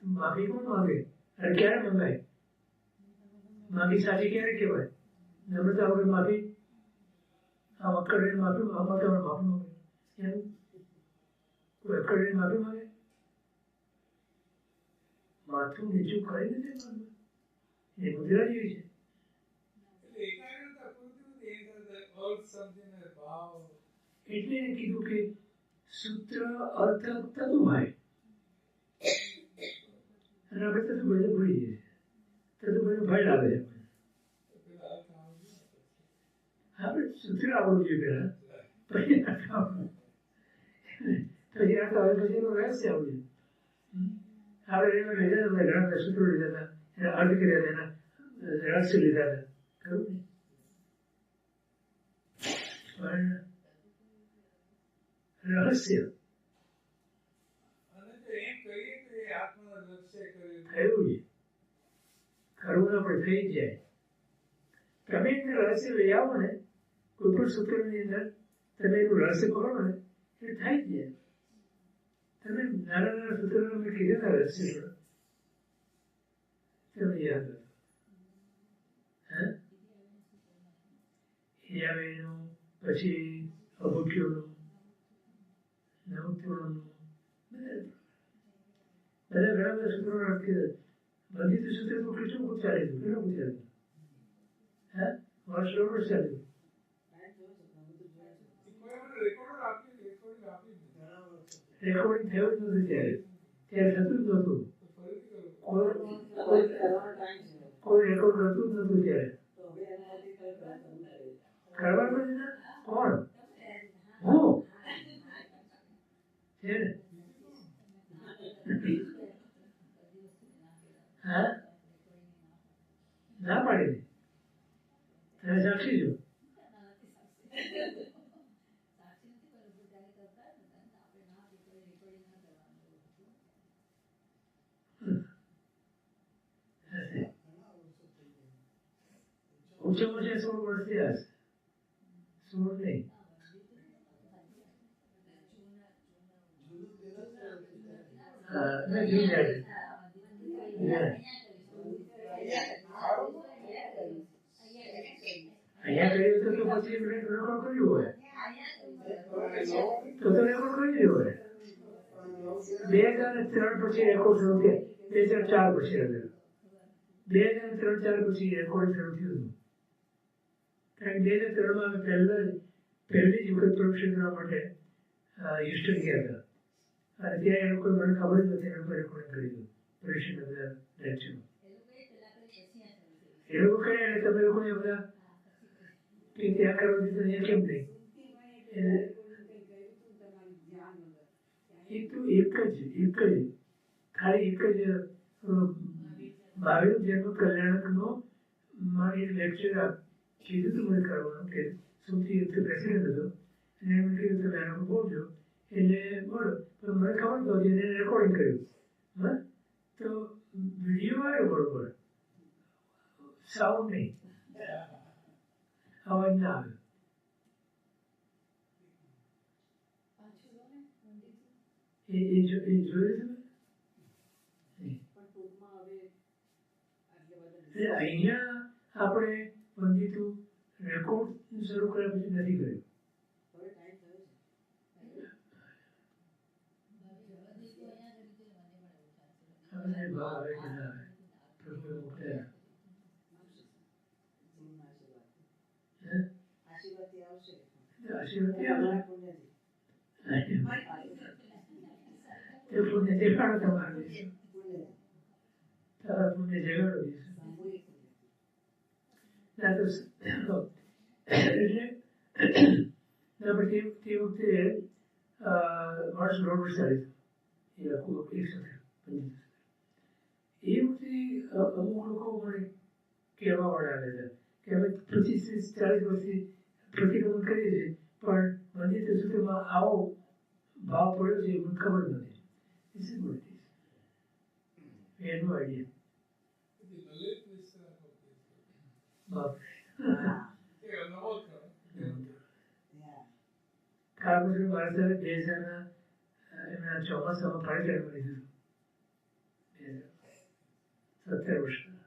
તો માફી કોણ માંગે અને ક્યારે મંગાય? માફી સાચી ક્યારે કહેવાય? નમ્રતા વગર માફી, આમ અકડીને માફી, આમાં તમે માફી માંગે એમ કોઈ અકડીને માફી માંગે? માથું નીચું કરી નથી, એ મુદ્રા જેવી છે. એકાગ્રતા પૂરતી એ અર્થ સમજીને ભાવ એટલે એને કીધું કે સૂત્ર અર્થ તદુભાઈ, અને આપણે તદુ બધે ભૂલી જઈએ. તદુ બધું ભય લાગે છે. આપણે સૂત્ર આવડવું જોઈએ પેલા, પછી અર્થ આવડવું, પછી અર્થ આવે પછી એનું રહસ્ય આવડ્યું. આપણે એમાં લીધા હતા, ઘણા બધા સૂત્રો લીધા હતા, એના અર્થ કર્યા હતા, એના રહસ્ય લીધા હતા, ખરું ને? રહસ્ય અને જો એમ કહીએ તો એ આત્માના લક્ષ્ય કર્યું થયું છે, ખરું ના પણ થઈ જ જાય. તમે એને રહસ્ય લઈ આવો ને, કોઈ પણ સૂત્રની અંદર તમે એનું રહસ્ય કરો ને, એ થાય જ જાય. તમે નાના નાના સૂત્રો મેં કીધા હતા રહસ્ય કરો, તમે યાદ રાખો. હા, એ આવે એનું, પછી અભૂખ્યોનું, નવત્વનું, બધા ઘણા બધા સૂત્રો રાખી. બંધિત સૂત્ર તો કેટલું ઉચ્ચારેલું, કેટલું ઉચ્ચારેલું? હા, વર્ષ દોઢ ચાલ્યું. રેકોર્ડિંગ થયું જ નતું ત્યારે, ત્યારે થતું જ નતું. કોઈ રેકોર્ડ થતું જ નતું ત્યારે. કરવા પડે ને? કોણ? હું છે ને? હા, ના પાડી દે. તમે સાક્ષી છો. ઓછામાં ઓછા 16 વર્ષ થયા હશે. 16 નહીં, નહીં જોઈ જાય છે. અહીંયા કર્યું તો પછી રેકોર્ડ કર્યું હોય તો રેકોર્ડ કરી રહ્યો હોય. 2003 પછી રેકોર્ડ શરૂ થયા. 2004 પછી આવ્યો. 2003-4 પછી રેકોર્ડ શરૂ થયું હતું. કારણ કે 2003 અમે પહેલી જ વખત પ્રવેશ કરવા માટે યુસ્ટન ગયા હતા અને ત્યાં એ લોકોએ મને ખબર જ નથી. એ લોકો રેકોર્ડિંગ કરી દીધું પ્રવેશના બધા લેક્ચરમાં. એ લોકો કહે અને તમે લોકોને બધા કે ત્યાં કરવા દીધું અહીંયા કેમ નહીં? એ તો એક જ ખાલી એક જ મહાવીર જન્મ કલ્યાણકનો મારે એક લેક્ચર કીધું હતું મને કરવાનું કે સૌથી પ્રેસિડેન્ટ હતો અને એમ કીધું તમે આનો બોલજો એટલે બોલો પણ મને ખબર નહોતી એને રેકોર્ડિંગ કર્યું. હા તો વિડીયો આવ્યો બરોબર, સાઉન્ડ નહીં, અવાજ ના આવ્યો. જોયું તમે અહીંયા આપણે વંદિતું રેકોર્ડ શરૂ કર્યા પછી નથી કર્યું. હવે ભાવ આવે કે ના આવે પ્રભુએ મોકલ્યા. આશીર્વાદ તે પુણ્ય દેખાડો તમારું દઈશું. તારા પુણ્ય જગાડો દઈશું. તે વખતે વર્ષ 1.5 વર્ષ ચાલી એ આખું એક સાથે એ વખતે અમુક લોકો મને કહેવા વાળા આવ્યા હતા કે અમે 25-40 વર્ષથી પ્રતિક્રમણ કરીએ છીએ પણ મંદિર સુધીમાં આવો ભાવ પડ્યો છે મને ખબર નથી. This is what it is. We had no idea. કારણસર મારા સાથે 2000 એમના ચોમાસામાં પાણી ચડવા લીધું 17 વર્ષના.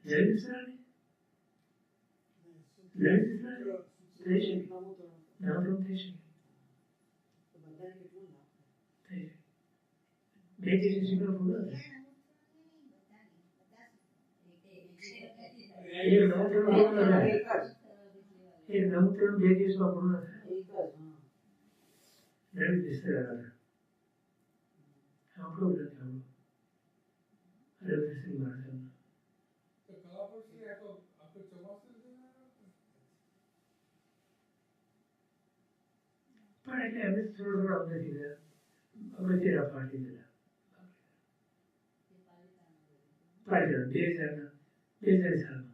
જયસરાની થઈ શકે, નામકરણ થઈ શકે, થઈ શકે. 2 JCSC પૂરા થાય. એક નામકરણ પૂર્ણ થાય. એક નામકરણ 2 દિવસમાં પૂર્ણ થાય. દરેક વિસ્તાર આપણો ગ્રંથ આપણો રવિશ્રી મહારાજ. પણ એટલે એમને થોડો અમને કીધા અગત્યના પાડી દીધા. પાડી દીધા 2000 સાલમાં.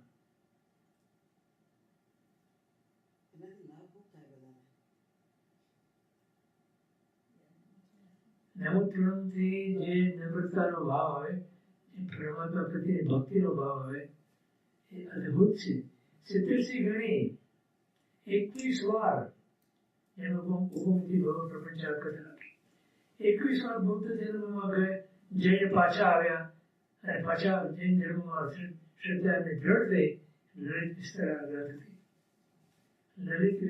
નમોત્તરમથી જે નમ્રતાનો ભાવ આવે, જે પરમાત્મા પ્રત્યેની ભક્તિનો ભાવ આવે એ અદ્ભુત છે. 87 ગણી 21 વાર એનો ઉપમથી ભવ પ્રપંચાર કરતા 21 વાર બૌદ્ધ ધર્મમાં ગયા, જઈને પાછા આવ્યા અને પાછા જૈન ધર્મમાં શ્રદ્ધા અને દ્રઢ થઈ લલિત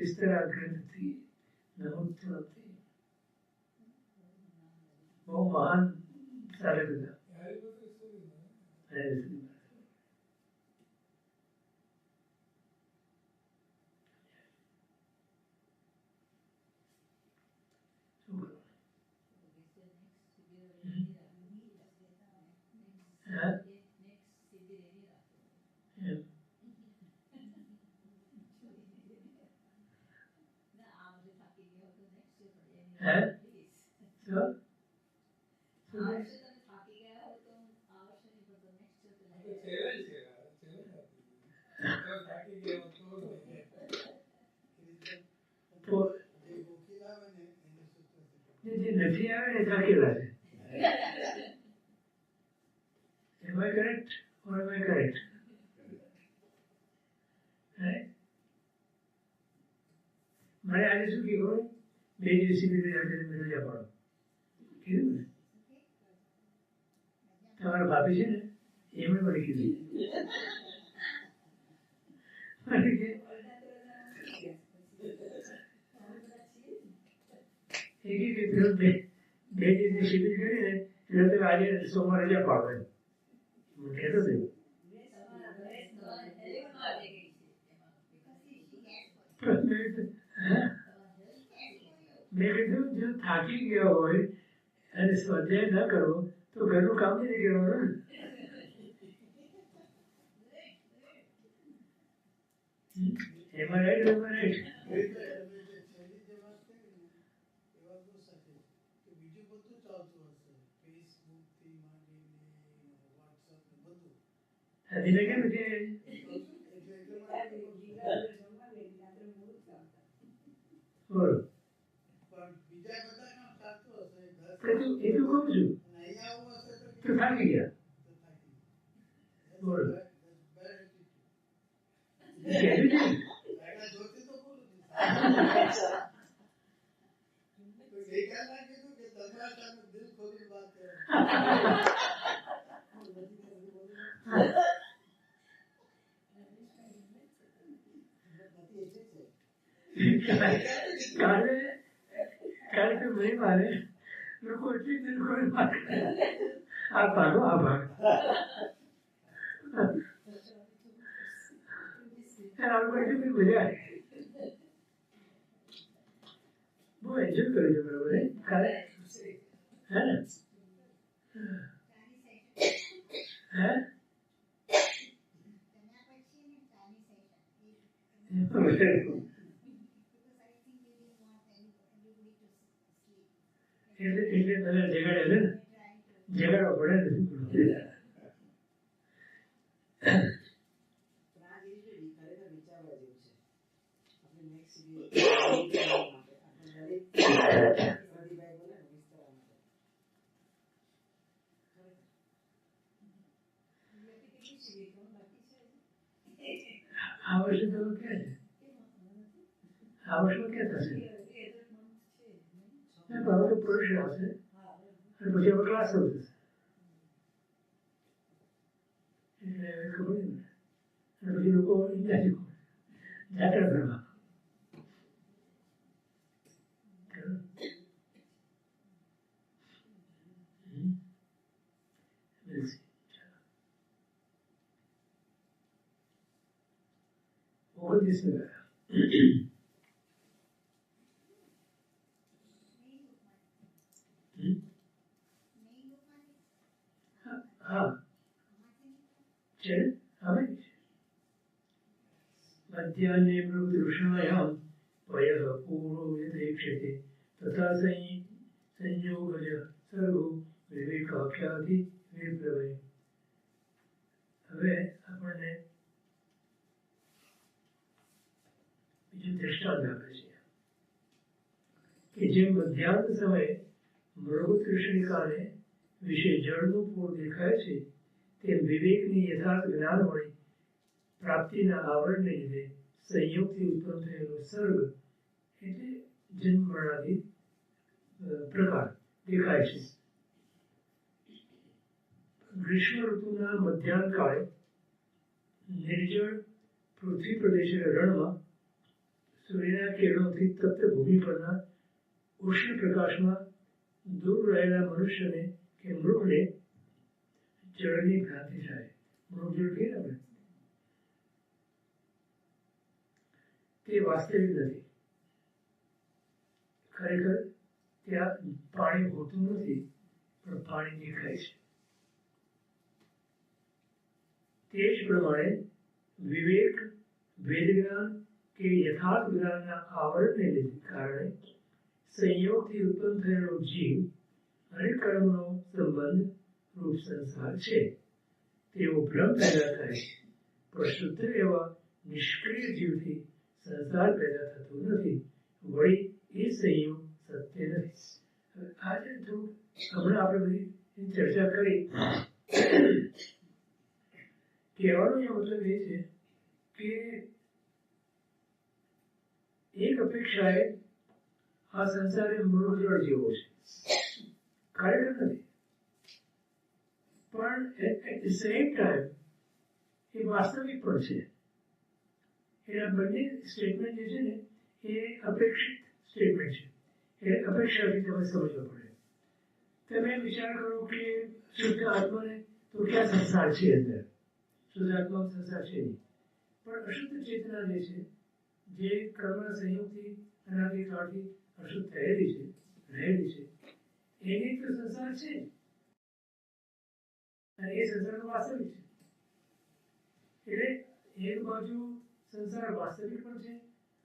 વિસ્તરા ગ્રંથથી નમોત્તરમથી બહુ મહાન સાધક હતા. નથી આવે ને થાકેલા છે. Am I correct or am I correct? Right? મને આજે શું કીધું 2 દિવસની રજા પાડો કીધું ને તમારા ભાભી છે ને એમણે મને કીધું મને કે બે દિવસની શિબિર કરી ને એટલે તમે આજે સોમવારે રજા પાડો એમ હું કહેતો હતો મેં કીધું જો થાકી ગયા હોય અને સ્વાધ્યાય ન કરો તો ઘરનું કામ નથી કરવાનું એમાં રાઈટ એમાં રાઈટ ધીમે કેમ કે બોલો એ તો કહું છું તો થાકી ગયા બોલો કાલે તો નહીં મારે લોકો એટલી દિલ ખોલી મારે આ ભાગો આ ભાગ એટલી મજા આવે બહુ એન્જોય કર્યું છે બરાબર કાલે હે ને હે એટલે બધા જગાડે ને જગાડવા પડે ને આ વર્ષે તો ક્યાં છે આ વર્ષમાં ક્યાં થશે હવે તો પુરુષ આવશે અને પછી આપણે ક્લાસ આવશે એટલે ખબર નહીં અને પછી લોકો જાત્રા કરવા बहुत इसमें हाँ चल हमें मध्याह्ने मृदुषायां वयः पूर्वो यथेक्षते तथा संयोगज सर्वो विवेकाख्याति विप्रवय હવે આપણને બીજું દ્રષ્ટાંત આપે છે કે જેમ મધ્યાહન સમયે મૃગ કૃષ્ણિકાને વિશે જળનું પૂર દેખાય છે તેમ વિવેકની યથાર્થ જ્ઞાન વળી પ્રાપ્તિના આવરણને લીધે સંયોગથી ઉત્પન્ન થયેલો સર્ગ એટલે જન્મ મરણાદી પ્રકાર દેખાય છે. ગ્રીષ્મ ઋતુના મધ્યાહન કાળે નિર્જળ પૃથ્વી પ્રદેશ રણમાં સૂર્યના કિરણોથી તપ્ત ભૂમિ પરના ઉષ્ણ પ્રકાશમાં દૂર રહેલા મનુષ્યને કે મૃગને જળની ભ્રાંતિ થાય. મૃગજળ કહીએ આપણે તે વાસ્તવિક નથી. ખરેખર ત્યાં પાણી હોતું નથી પણ પાણી દેખાય છે. તે જ પ્રમાણે વિવેક વેદ જ્ઞાન કે યથાર્થ જ્ઞાનના આવરણને કારણે સંયોગથી ઉત્પન્ન થયેલો જીવ અને કર્મનો સંબંધ રૂપ સંસાર છે તેવો ભ્રમ પેદા થાય છે. પણ શુદ્ધ એવા નિષ્ક્રિય જીવથી સંસાર પેદા થતો નથી. વળી એ સંયોગ સત્ય નથી. આજે થોડું હમણાં આપણે બધી ચર્ચા કરી. કહેવાનો મતલબ એ છે કે એક અપેક્ષા એ આ સંસાર એ મૃગજળ જેવો છે, ખરેખર નથી, પણ એટ ધ સેમ ટાઈમ એ વાસ્તવિક પણ છે. એના બંને સ્ટેટમેન્ટ જે છે ને એ અપેક્ષિત સ્ટેટમેન્ટ છે. એ અપેક્ષાથી તમે સમજવા પડે. તમે વિચાર કરો કે શુદ્ધ આત્માને તો ક્યાં સંસાર છે અંદર? શુદ્ધ આત્મા સંસાર છે નહીં, પણ અશુદ્ધ ચેતના જે છે, જે કર્મના સંયોગથી અનાદિકાળથી અશુદ્ધ થયેલી છે, રહેલી છે, એની તો સંસાર છે અને એ સંસારનો વાસ્તવિક છે. એટલે એક બાજુ સંસાર વાસ્તવિક પણ છે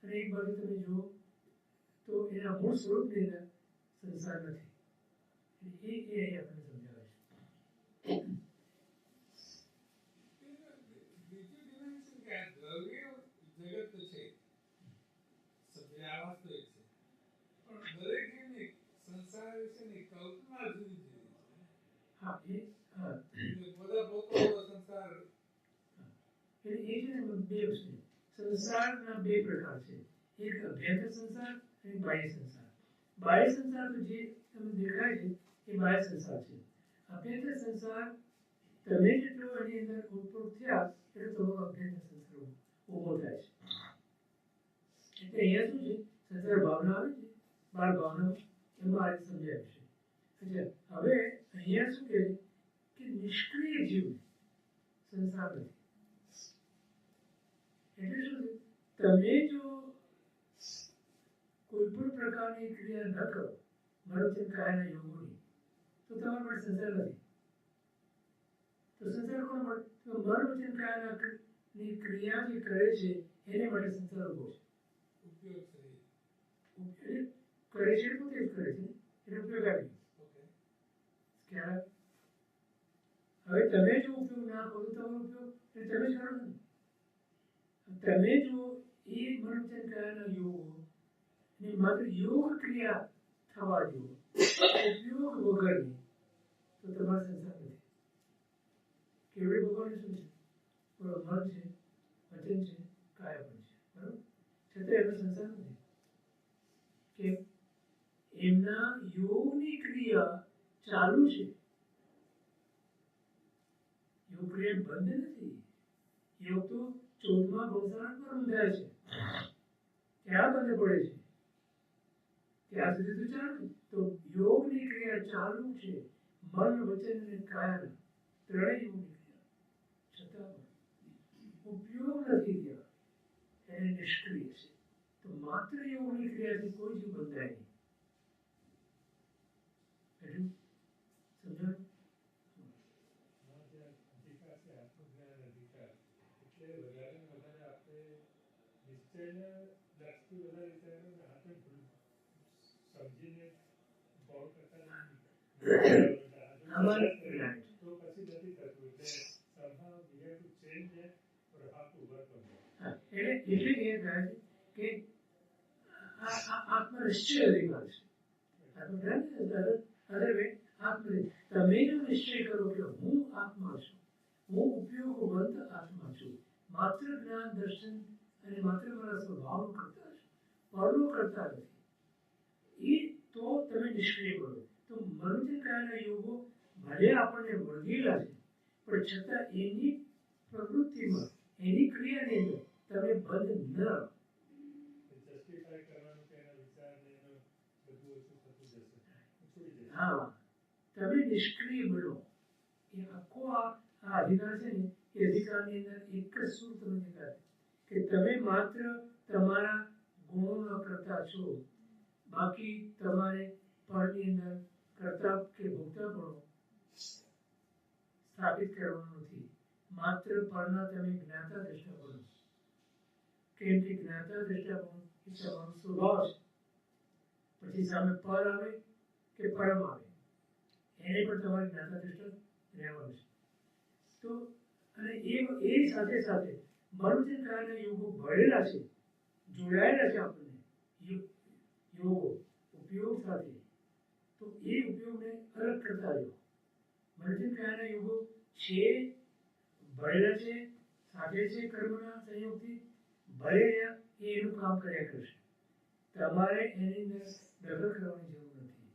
અને એક બાજુ તમે જુઓ તો એના મૂળ સ્વરૂપની અંદર સંસાર નથી. એ અહીં આપણને સમજાવે છે. બીજું dimension કે આ દ્રવ્ય જગત છે, વાસ્તવિક છે, પણ દરેક જીવની સંસાર વિશેની કલ્પના જુદી જુદી છે. હા, બધા પોતાનો સંસાર એટલે એ છે ને બે વસ્તુ. સંસારના બે પ્રકાર છે, એક અભ્યંતર સંસાર અને બાહ્ય સંસાર. બાહ્ય સંસાર તો જે તમને દેખાય છે એ બાહ્ય સંસાર છે. અભ્યંતર સંસાર તમે જેટલો એની અંદર ઉત્પન્ન થયા એટલો તમારો અભ્યંતર સંસાર ઊભો થાય છે. એટલે અહીંયા શું છે, સંસાર ભાવના આવે છે, બાર ભાવના એમાં આ રીતે સમજાય છે. એટલે હવે અહીંયા શું કહે છે કે નિષ્ક્રિય જીવ સંસાર નથી. એટલે શું છે, તમે જો કોઈ પણ પ્રકારની ક્રિયા ન કરો મનોચિંત કાયના યોગોની, તો તમારા માટે સંસાર નથી. તો સંસાર કોણ મળે? તો મનોચિંત કાયના ની ક્રિયા જે કરે છે એને માટે સંસાર ઉભો છે. ઉપયોગ છે. એટલે કરે છે પોતે જ કરે છે, એટલે ઉપયોગ આવી ગયો. હવે તમે જો ઉપયોગ ના કરો તો તમારો ઉપયોગ એ તમે જ કરો ને. તમે જો એ મનોચિંત કાયના યોગો ને માત્ર યોગ ક્રિયા થવા દો ઉપયોગ વગરની, તો તમારા સંસાર નથી. કેવડી ભગવાન શું છે? પૂરો મન છે, વચન છે, કાયા પણ છે, બરાબર? છતાં એનો સંસાર નથી. કેમ? એમના યોગની ક્રિયા ચાલુ છે, યોગ ક્રિયા બંધ નથી. યોગ તો 14મા ભવસાન પર બંધાય છે, ત્યાં બંધ પડે છે, ત્યાં સુધી તો ચાલુ. તો યોગની ક્રિયા ચાલુ છે, મન વચન અને કાયાના ત્રણેય યોગની ક્રિયા, છતાં ઉપયોગ નથી થયા, એને નિષ્ક્રિય છે. તો માત્ર યોગની ક્રિયાથી કોઈ જીવ બંધાય નહીં. એટલું સમજાયું? અધિકાર છે, આત્મજ્ઞાન અધિકાર, એટલે વધારે ને વધારે આપણે નિશ્ચયને લક્ષથી વધારે વિચાર્યું ને આપણે સમજીને ગૌર કરતા તો પછી નથી થતું. એટલે somehow we have to change that or how to work on that. એટલે એ કહે છે કે આત્મનિશ્ચય અધિકાર છે. આત્મજ્ઞાન તમે જો નિશ્ચય કરો કે હું આત્મા છું, હું ઉપયોગવંત આત્મા છું, માત્ર જ્ઞાન દર્શન અને માત્ર મારા સ્વભાવનો કરતા છું, પરનો કરતા નથી, એ તો તમે નિષ્ક્રિય કરો. તો મનુષ્ય કાયના યોગો ભલે આપણને વળગેલા છે, પણ છતાં એની પ્રવૃત્તિમાં એની ક્રિયાની અંદર તમે બંધ ન રહો. જસ્ટિફાય કરવાનું કે એના વિચારને એનું બધું ઓછું થતું જશે, છોડી જશે. હા, તમે નિષ્ક્રિય બનો. એ આખો આ અધિકાર છે ને, એ અધિકારની અંદર એક જ શું તમને દેખાય કે તમે માત્ર તમારા ગુણોના કરતા છો, બાકી તમારે પરની અંદર કરતા કે ભોગતાપણો સ્થાપિત કરવાનું નથી. માત્ર પરના તમે જ્ઞાતા દ્રષ્ટા બનો. કેમ કે જ્ઞાતા દ્રષ્ટા બનો એ તમારો સ્વભાવ છે. પછી સામે પર આવે કે પરમ આવે, એને પણ તમારે જ્ઞાતા દ્રષ્ટા રહેવાનું છે. તો અને એ સાથે સાથે મનુષ્ય કાળના યોગો ભળેલા છે, જોડાયેલા છે આપણને યોગો ઉપયોગ સાથે. તો એ ઉપયોગને અલગ કરતા રહ્યો. મનુષ્ય કાળના યોગો છે, ભળેલા છે, સાથે છે, કર્મના સંયોગથી ભળે રહ્યા, એ એનું કામ કર્યા કરશે. તમારે એની અંદર દખલ કરવાની જરૂર નથી.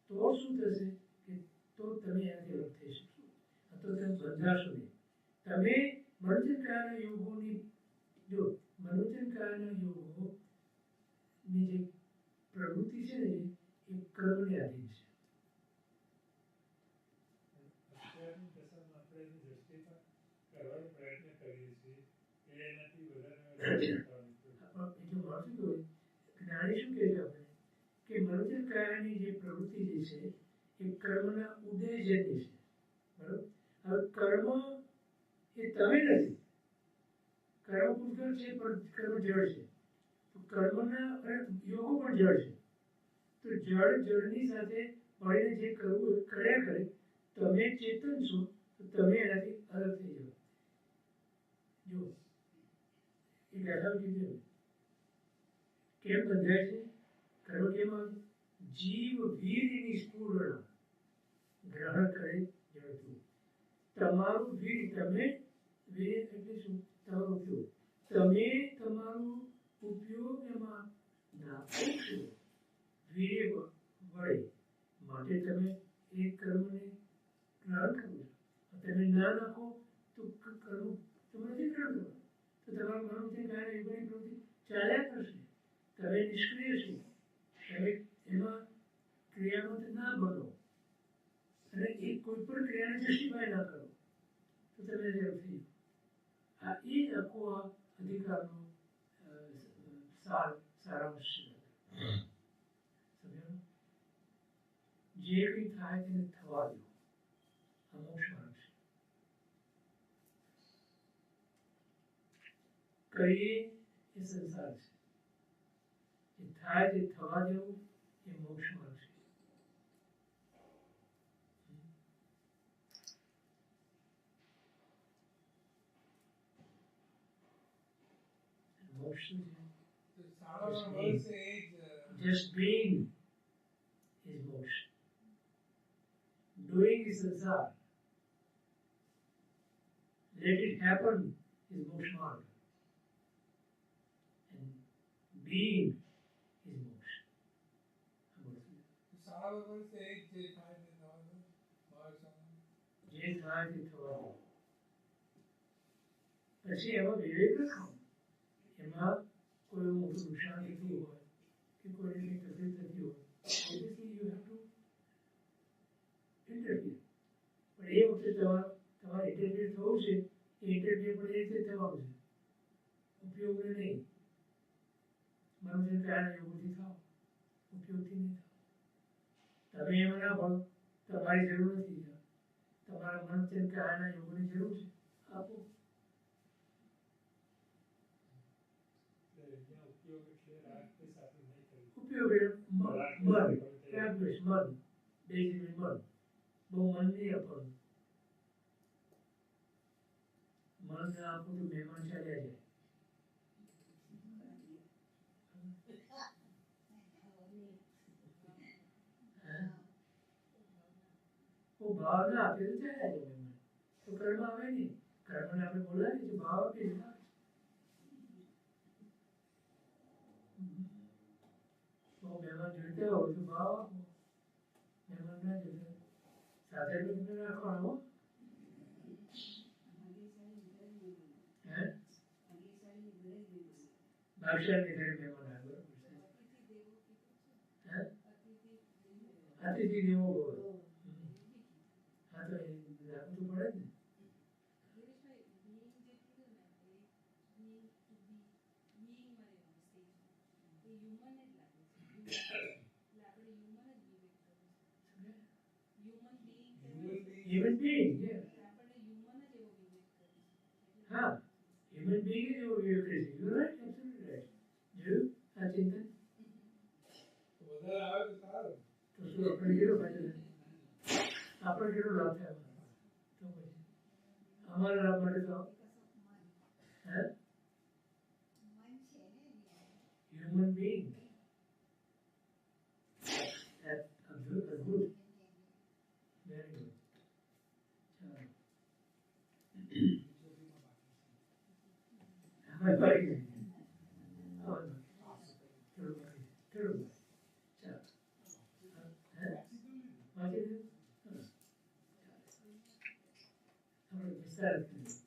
તો શું થશે કે તો તમે એનાથી અલગ થઈ શકશો, તો તમે બંધાશો નહીં. તમે મનોચિંતાના યોગોની જો મનોચિંતાના યોગોની જે પ્રવૃત્તિ છે ને એ કર્મને આધીન છે. અત્યારની દશામાં આપણે એની દ્રષ્ટિ પણ કરવાનો પ્રયત્ન કરીએ છીએ કે એનાથી વધારે એટલે માણસ શું કહે જ્ઞાની શું કહે છે આપણે કે મનોચિત કાયાની જે પ્રવૃત્તિ જે છે એ કર્મના ઉદયજન્ય છે. બરોબર. હવે કર્મ એ તમે નથી, કર્મ પુષ્કળ છે પણ કર્મ જળ છે. તો કર્મના યોગો પણ જળ છે. તો જળની સાથે મળીને જે કરવું કર્યા કરે, તમે ચેતન છો તો તમે એનાથી અલગ થઈ જાઓ. જો એ દાખલા કીધું કેમ બંધાય છે, કર્મ કેમ આવે? જીવ વીરની સ્ફુરણ ગ્રહણ કરે જળતું. તમારું વીર, તમે વીર એટલે શું? તમારો ઉપયોગ. તમે તમારો ઉપયોગ એમાં નાખો છો વીર્ય વડે, માટે તમે એ કર્મને ગ્રહણ કરો છો. તમે ના નાખો તો કર્મ તમે નથી ગ્રહણ કરો. તો તમારું મનોથી કારણે યોગની પ્રવૃત્તિ ચાલ્યા કરશે. તમે નિષ્ક્રિય છો, તમે એમાં ક્રિયામત ના બનો અને એ કોઈ પણ ક્રિયાને જસ્ટિફાય ના કરો તો તમે જરૂર થઈ. આ એ જ આખો આ અધિકારનો સારાંશ છે. સમજાયું? જે કંઈ થાય તેને થવા દો, આ મોક્ષ માર્ગ છે. કરીએ એ સંસાર છે, જે થાય તે થવા દેવું એ મોક્ષ માર્ગ છે. મોક્ષ છે. Just being is moksha. Doing is sansar. Let it happen is moksha marga. And being is moksha. જે થાય તે થવા દો. પછી એમાં વિવેક રાખો. એમાં કોઈ મોટું નુકસાન થતું હોય કે કોઈને કંઈ તકલીફ થતી હોય, obviously you have to interfere. પણ એ વખતે તમારે ઇન્ટરફિયર થવું છે, એ ઇન્ટરફિયર પણ એ રીતે થવાનું છે, ઉપયોગને નહીં. મનોજન કારણે યોગથી થાવ, ઉપયોગથી નહીં થાવ. તમે એમાં ના ભણો, તમારી જરૂર નથી. તમારા મનોજન કારના યોગની જરૂર છે, આપો. ઉપયોગ મન, પ્રેક્ટિસ મન, બેઝિકલી મન. બહુ મન નહીં આપવાનું. મન ના આપો તો મહેમાન ચાલ્યા જાય. ભાવ ના આપે તો ચાલ્યા જાય મહેમાન. તો કર્મ આવે નહીં. કર્મને આપણે બોલાવીએ છીએ, ભાવ આપીએ છીએ. મહેમાન જોઈતા હોય તો ભાવ આપો, મહેમાન ના જોઈતા સાથે તમને રાખવાનો. ભાગશાળી ઘરે મહેમાન આવે, બરોબર છે. અતિથિ દેવો ભવ. હા તો એ રાખવું તો પડે જ ને. Human being, yeah. हाँ, human being is your way of raising. You're right, absolutely right. You, Chintan. તો શું આપણે કેટલો ફાયદો થાય? આપણે કેટલો લાભ થાય? તો પછી અમારા લાભ માટે તો human being. That's good. Very good. થોડો વિસ્તાર કર્યો.